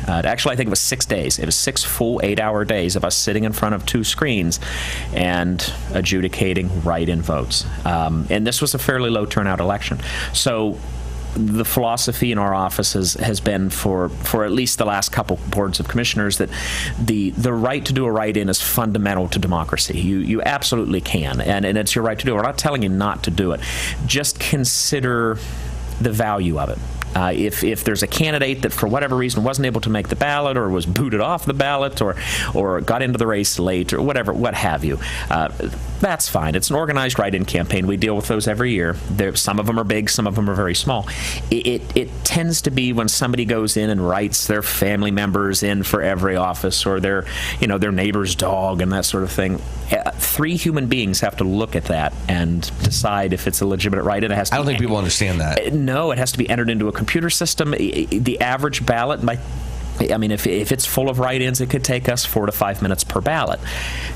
Actually, I think it was 6 days. It was 6 full 8-hour days of us sitting in front of 2 screens and adjudicating write-in votes. And this was a fairly low turnout election. So the philosophy in our office has been for at least the last couple boards of commissioners that the right to do a write-in is fundamental to democracy. You absolutely can, and it's your right to do it. We're not telling you not to do it. Just consider the value of it. If there's a candidate that for whatever reason wasn't able to make the ballot or was booted off the ballot or got into the race late or whatever, what have you, that's fine. It's an organized write-in campaign. We deal with those every year. Some of them are big, some of them are very small. It tends to be when somebody goes in and writes their family members in for every office or their neighbor's dog and that sort of thing. 3 human beings have to look at that and decide if it's a legitimate write-in. I don't think people understand that. No, it has to be entered into a computer system. The average ballot, if it's full of write-ins, it could take us 4 to 5 minutes per ballot.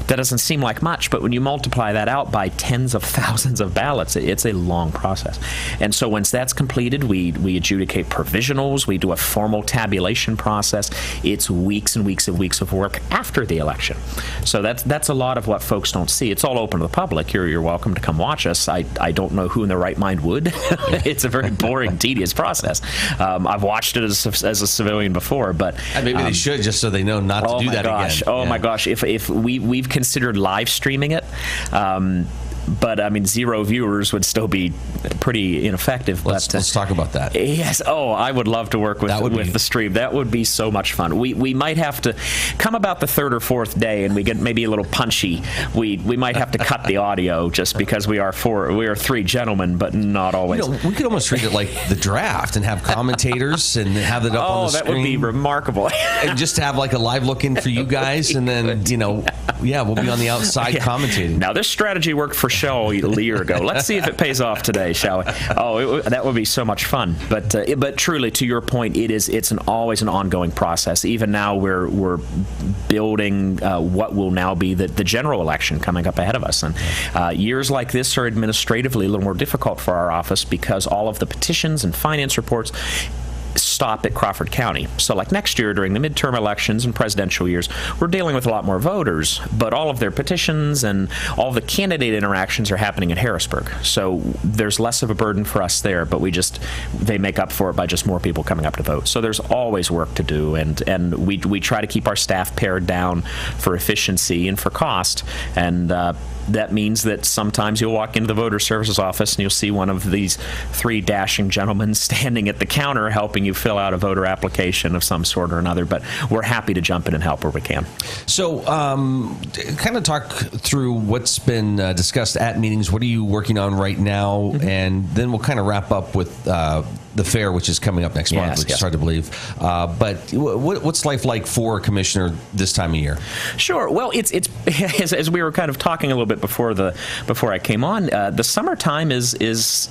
That doesn't seem like much, but when you multiply that out by tens of thousands of ballots, it's a long process. And so once that's completed, we adjudicate provisionals, we do a formal tabulation process. It's weeks and weeks of work after the election. So that's a lot of what folks don't see. It's all open to the public. You're welcome to come watch us. I don't know who in their right mind would. It's a very boring, tedious process. I've watched it as a civilian before, but maybe they should, just so they know not to do that again. Oh my gosh! If we've considered live streaming it. But 0 viewers would still be pretty ineffective. Let's talk about that. Yes. Oh, I would love to work with the stream. That would be so much fun. We might have to come about the 3rd or 4th day, and we get maybe a little punchy. We might have to cut the audio just because we are 3 gentlemen, but not always. We could almost treat it like the draft and have commentators and have it up on the screen. Oh, that would be remarkable. And just to have like a live look in for you guys, and then we'll be on the outside commentating. Now this strategy worked for Shell a year ago. Let's see if it pays off today, shall we? That would be so much fun. But truly, to your point, it's always an ongoing process. Even now, we're building what will now be the general election coming up ahead of us. And years like this are administratively a little more difficult for our office because all of the petitions and finance reports stop at Crawford County. So like next year during the midterm elections and presidential years, we're dealing with a lot more voters, but all of their petitions and all the candidate interactions are happening in Harrisburg. So there's less of a burden for us there, but they make up for it by just more people coming up to vote. So there's always work to do, and we try to keep our staff pared down for efficiency and for cost, and that means that sometimes you'll walk into the voter services office and you'll see one of these 3 dashing gentlemen standing at the counter helping you fill out a voter application of some sort or another. But we're happy to jump in and help where we can. So kind of talk through what's been discussed at meetings. What are you working on right now? Mm-hmm. And then we'll kind of wrap up with the fair, which is coming up next month, which is hard to believe. But what's life like for a commissioner this time of year? Sure. Well, it's as we were kind of talking a little bit before I came on. The summertime is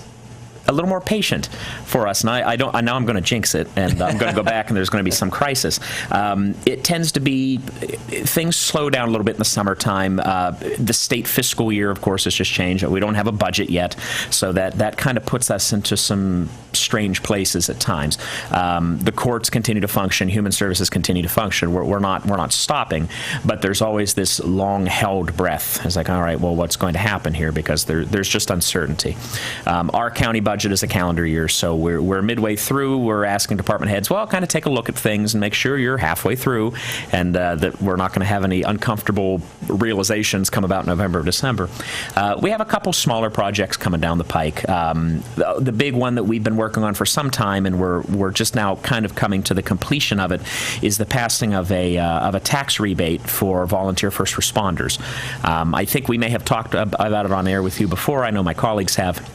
a little more patient for us, and I know I'm going to jinx it, and I'm going to go back, and there's going to be some crisis. It tends to be things slow down a little bit in the summertime. The state fiscal year, of course, has just changed. We don't have a budget yet, so that kind of puts us into some strange places at times. The courts continue to function, human services continue to function. We're not stopping, but there's always this long-held breath. It's like, all right, well, what's going to happen here? Because there's just uncertainty. Our county budget budget is a calendar year, so we're midway through. We're asking department heads, well, kind of take a look at things and make sure you're halfway through, and that we're not going to have any uncomfortable realizations come about November or December. We have a couple smaller projects coming down the pike. The big one that we've been working on for some time, and we're just now kind of coming to the completion of it, is the passing of a tax rebate for volunteer first responders. I think we may have talked about it on air with you before. I know my colleagues have.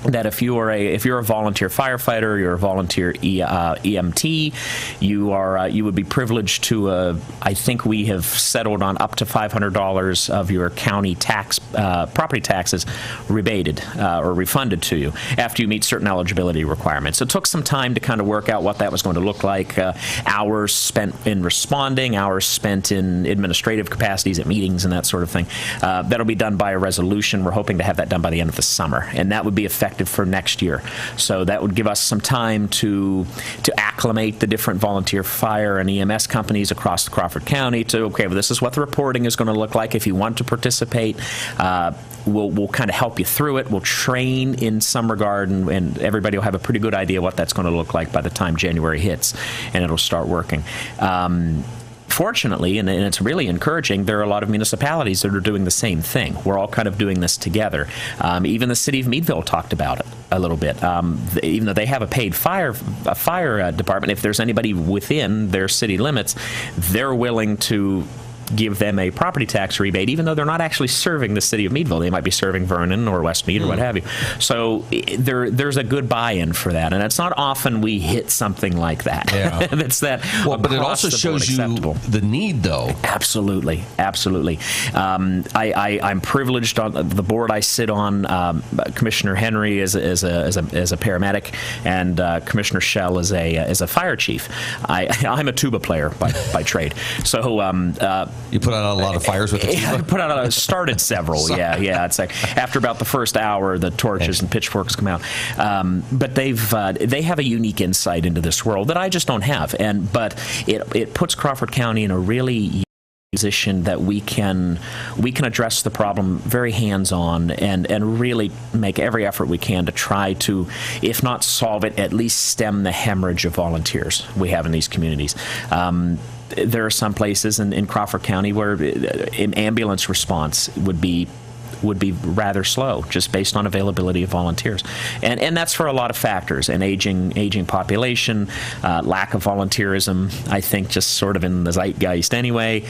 That if you're a volunteer firefighter, you're a volunteer EMT, you would be privileged to I think we have settled on up to $500 of your county tax property taxes rebated or refunded to you after you meet certain eligibility requirements. It took some time to kind of work out what that was going to look like. Hours spent in responding, hours spent in administrative capacities at meetings and that sort of thing. That'll be done by a resolution. We're hoping to have that done by the end of the summer, and that would be effective for next year. So that would give us some time to acclimate the different volunteer fire and EMS companies across Crawford County to, okay, well, this is what the reporting is going to look like if you want to participate. We'll kind of help you through it. We'll train in some regard, and everybody will have a pretty good idea what that's going to look like by the time January hits, and it'll start working. Fortunately, and it's really encouraging, there are a lot of municipalities that are doing the same thing. We're all kind of doing this together. Even the city of Meadville talked about it a little bit. Even though they have a paid fire department, if there's anybody within their city limits, they're willing to give them a property tax rebate, even though they're not actually serving the city of Meadville. They might be serving Vernon or Westmead or what have you. So there's a good buy-in for that, and it's not often we hit something like that. Yeah. That's that. Well, but it also shows you the need, though. Absolutely, absolutely. I'm privileged on the board I sit on. Commissioner Henry is a paramedic, and Commissioner Schell is a fire chief. I'm a tuba player by trade. So. You put out a lot of fires with the tuba? I put out started several. Yeah. It's like after about the first hour, the torches and pitchforks come out. But they have a unique insight into this world that I just don't have. But it puts Crawford County in a really position that we can address the problem very hands-on and really make every effort we can to try to, if not solve it, at least stem the hemorrhage of volunteers we have in these communities. There are some places in Crawford County where ambulance response would be rather slow, just based on availability of volunteers, and that's for a lot of factors: an aging population, lack of volunteerism. I think just sort of in the zeitgeist anyway.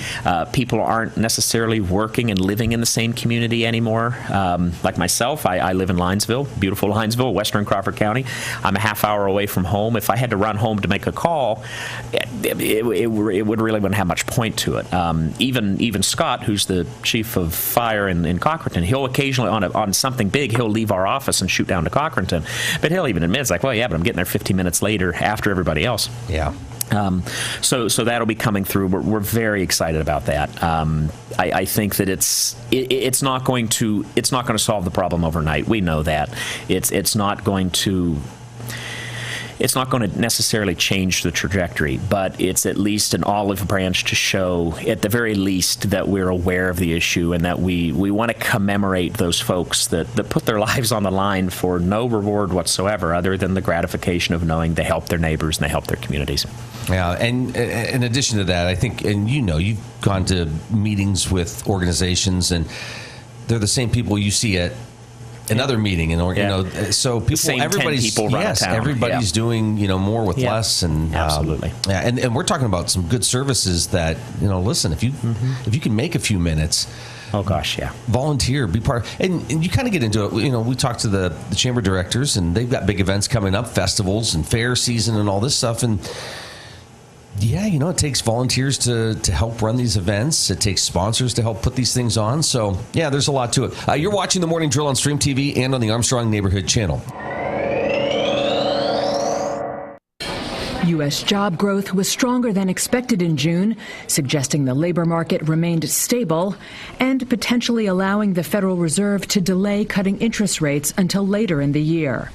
People aren't necessarily working and living in the same community anymore. Like myself, I live in Linesville, beautiful Linesville, Western Crawford County. I'm a half hour away from home. If I had to run home to make a call, it wouldn't have much point to it. Even Scott, who's the chief of fire in Cochranton, he'll occasionally, on something big, he'll leave our office and shoot down to Cochranton. But he'll even admit, it's like, well, yeah, but I'm getting there 15 minutes later after everybody else. Yeah. So that'll be coming through. We're very excited about that. I think that it's not going to solve the problem overnight. We know that. It's not going to necessarily change the trajectory, but it's at least an olive branch to show, at the very least, that we're aware of the issue and that we want to commemorate those folks that put their lives on the line for no reward whatsoever other than the gratification of knowing they help their neighbors and they help their communities. Yeah, and in addition to that, I think, and you've gone to meetings with organizations, and they're the same people you see at another meeting, so everybody's doing more with less, and absolutely, and we're talking about some good services that listen, if you can make a few minutes, oh gosh, yeah, volunteer, be part, and you kind of get into it. We talked to the chamber directors, and they've got big events coming up, festivals and fair season and all this stuff, and yeah, it takes volunteers to help run these events. It takes sponsors to help put these things on. So, yeah, there's a lot to it. You're watching The Morning Drill on Stream TV and on the Armstrong Neighborhood Channel. U.S. job growth was stronger than expected in June, suggesting the labor market remained stable and potentially allowing the Federal Reserve to delay cutting interest rates until later in the year.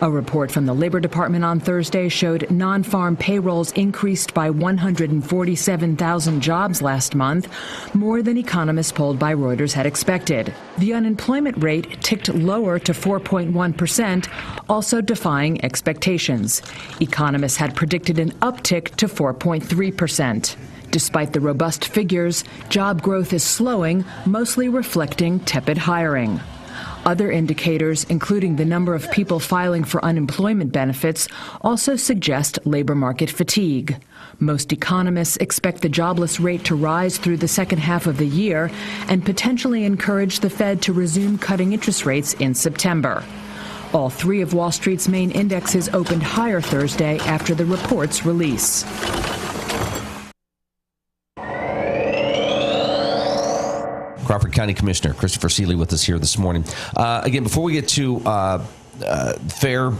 A report from the Labor Department on Thursday showed non-farm payrolls increased by 147,000 jobs last month, more than economists polled by Reuters had expected. The unemployment rate ticked lower to 4.1%, also defying expectations. Economists had predicted an uptick to 4.3%. Despite the robust figures, job growth is slowing, mostly reflecting tepid hiring. Other indicators, including the number of people filing for unemployment benefits, also suggest labor market fatigue. Most economists expect the jobless rate to rise through the second half of the year and potentially encourage the Fed to resume cutting interest rates in September. All three of Wall Street's main indexes opened higher Thursday after the report's release. Crawford County Commissioner Christopher Seeley with us here this morning. Again, before we get to fair,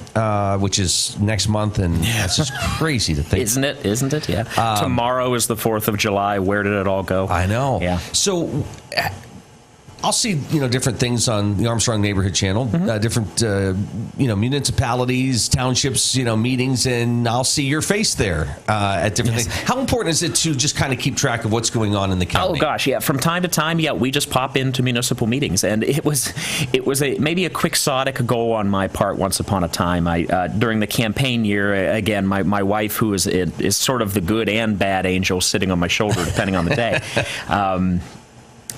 which is next month, and it's just crazy to think. Isn't it? Yeah. Tomorrow is the 4th of July. Where did it all go? I know. Yeah. So I'll see, different things on the Armstrong Neighborhood Channel, different, municipalities, townships, meetings, and I'll see your face there at different things. How important is it to just kind of keep track of what's going on in the county? Oh gosh, yeah. From time to time, we just pop into municipal meetings, and it was maybe a quixotic goal on my part once upon a time. During the campaign year, again, my wife, who is sort of the good and bad angel sitting on my shoulder, depending on the day.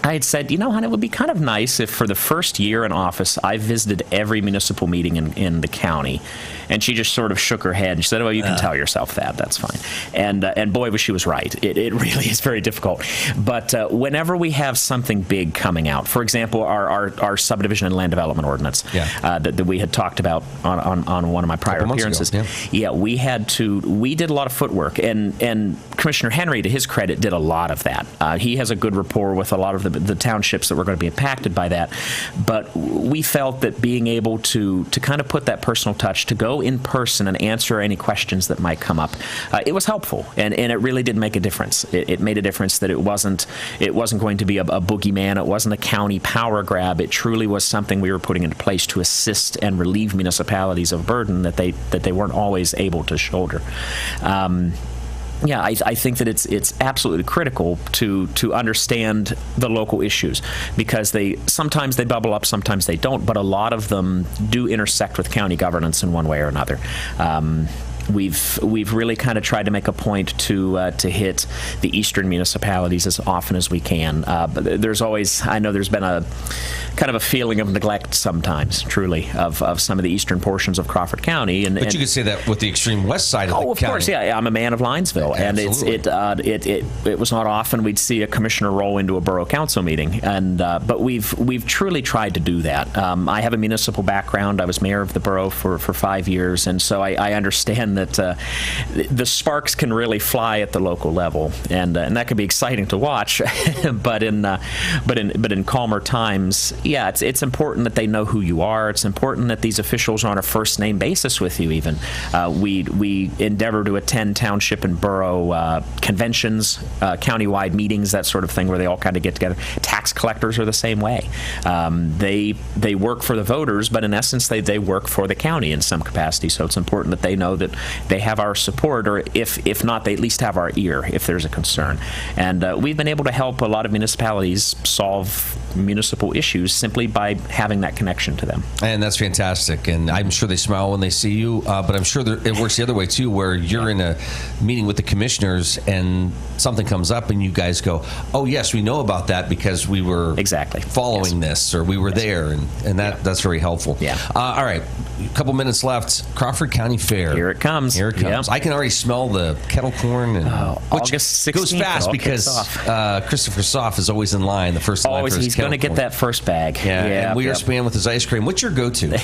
I had said, hon, it would be kind of nice if for the first year in office, I visited every municipal meeting in the county. And she just sort of shook her head and she said, well, you can tell yourself that. That's fine. And boy, was she was right. It really is very difficult. But whenever we have something big coming out, for example, our subdivision and land development ordinance that we had talked about on one of my prior appearances. We did a lot of footwork. And Commissioner Henry, to his credit, did a lot of that. He has a good rapport with a lot of the townships that were going to be impacted by that. But we felt that being able to kind of put that personal touch, to go in person and answer any questions that might come up, it was helpful, and it really did make a difference. It made a difference that it wasn't going to be a boogeyman. It wasn't a county power grab. It truly was something we were putting into place to assist and relieve municipalities of burden that they weren't always able to shoulder. I think that it's absolutely critical to understand the local issues, because sometimes they bubble up, sometimes they don't, but a lot of them do intersect with county governance in one way or another. We've really kind of tried to make a point to hit the eastern municipalities as often as we can. But I know there's been a kind of a feeling of neglect sometimes, truly, of some of the eastern portions of Crawford County. But you could say that with the extreme west side of the county. Oh, of course, yeah. I'm a man of Linesville, and it was not often we'd see a commissioner roll into a borough council meeting, but we've truly tried to do that. I have a municipal background. I was mayor of the borough for 5 years, and so I understand that the sparks can really fly at the local level, and that can be exciting to watch. but in calmer times, it's important that they know who you are. It's important that these officials are on a first name basis with you. Even we endeavor to attend township and borough conventions, countywide meetings, that sort of thing, where they all kind of get together. Tax collectors are the same way. They work for the voters, but in essence they work for the county in some capacity. So it's important that they know that they have our support, or if not, they at least have our ear if there's a concern. And we've been able to help a lot of municipalities solve municipal issues simply by having that connection to them. And that's fantastic. And I'm sure they smile when they see you, but I'm sure it works the other way too, where you're in a meeting with the commissioners and something comes up and you guys go, oh yes, we know about that because we were following this, or we were there, and that's very helpful. All right, a couple minutes left. Crawford County Fair. Here it comes. Yep. I can already smell the kettle corn, and August 16th, goes fast because Christopher Soff is always in line. The first line for his he's going to get that first bag. And we are spanned with his ice cream. What's your go-to?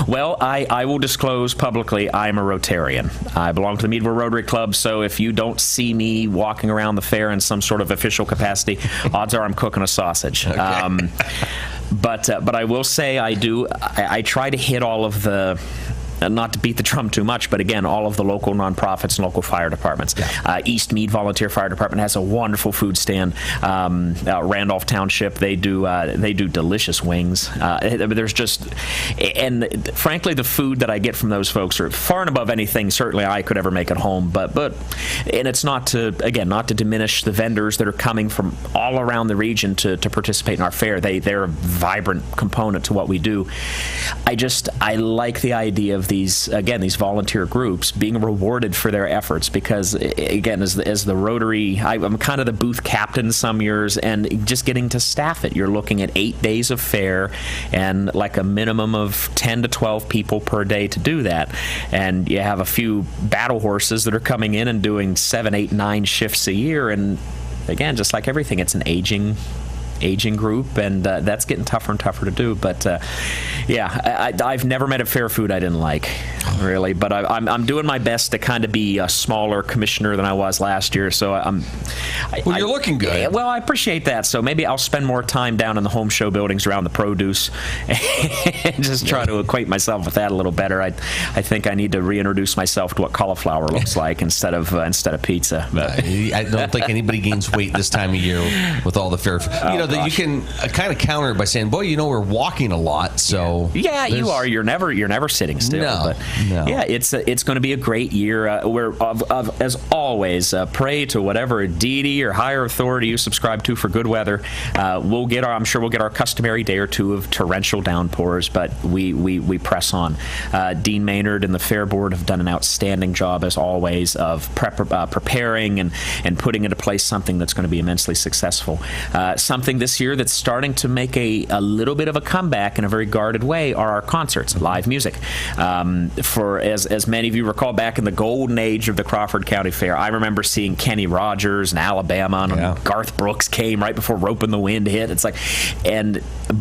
Well, I will disclose publicly, I'm a Rotarian. I belong to the Meadville Rotary Club, so if you don't see me walking around the fair in some sort of official capacity, odds are I'm cooking a sausage. Okay. But I will say I try to hit all of the not to beat the drum too much, but again, all of the local nonprofits and local fire departments. East Mead Volunteer Fire Department has a wonderful food stand. Randolph Township, they do delicious wings. There's just, and frankly, the food that I get from those folks are far and above anything certainly I could ever make at home. But and it's not to diminish the vendors that are coming from all around the region to participate in our fair. They're a vibrant component to what we do. I like the idea of these volunteer groups being rewarded for their efforts, because again, as the Rotary, I'm kind of the booth captain some years, and just getting to staff it. You're looking at 8 days of fair and like a minimum of 10 to 12 people per day to do that. And you have a few battle horses that are coming in and doing 7, 8, 9 shifts a year. And again, just like everything, it's an aging group, and that's getting tougher and tougher to do. But I've never met a fair food I didn't like, really. But I'm doing my best to kind of be a smaller commissioner than I was last year. So you're looking good. Yeah, well, I appreciate that. So maybe I'll spend more time down in the home show buildings around the produce and just try to acquaint myself with that a little better. I think I need to reintroduce myself to what cauliflower looks like instead of pizza. But I don't think anybody gains weight this time of year with all the fair food. You can kind of counter it by saying, "Boy, we're walking a lot." So you are. You're never sitting still. No. Yeah, it's going to be a great year. We're as always pray to whatever deity or higher authority you subscribe to for good weather. I'm sure we'll get our customary day or two of torrential downpours, but we press on. Dean Maynard and the Fair Board have done an outstanding job as always of preparing and putting into place something that's going to be immensely successful. Something this year that's starting to make a little bit of a comeback in a very guarded way are our concerts, live music. For as many of you recall, back in the golden age of the Crawford County Fair, I remember seeing Kenny Rogers in Alabama, and Garth Brooks came right before Rope in the Wind hit. It's like,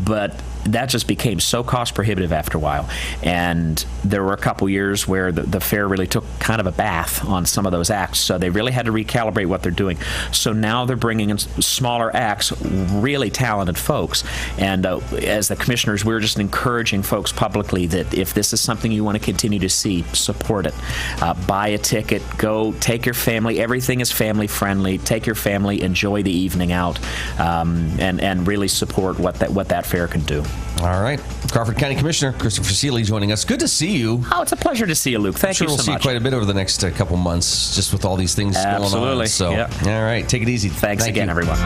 but that just became so cost prohibitive after a while, and there were a couple years where the fair really took kind of a bath on some of those acts, so they really had to recalibrate what they're doing. So now they're bringing in smaller acts, really talented folks, and as the commissioners, we're just encouraging folks publicly that if this is something you want to continue to see, support it. Buy a ticket, go, take your family. Everything is family friendly. Take your family, enjoy the evening out, and really support what that fair can do. All right. Crawford County Commissioner Christopher Seeley joining us. Good to see you. Oh, it's a pleasure to see you, Luke. Thank you so much. I'm sure we'll see quite a bit over the next couple months just with all these things going on. Absolutely. So, all right. Take it easy. Thanks again, everyone.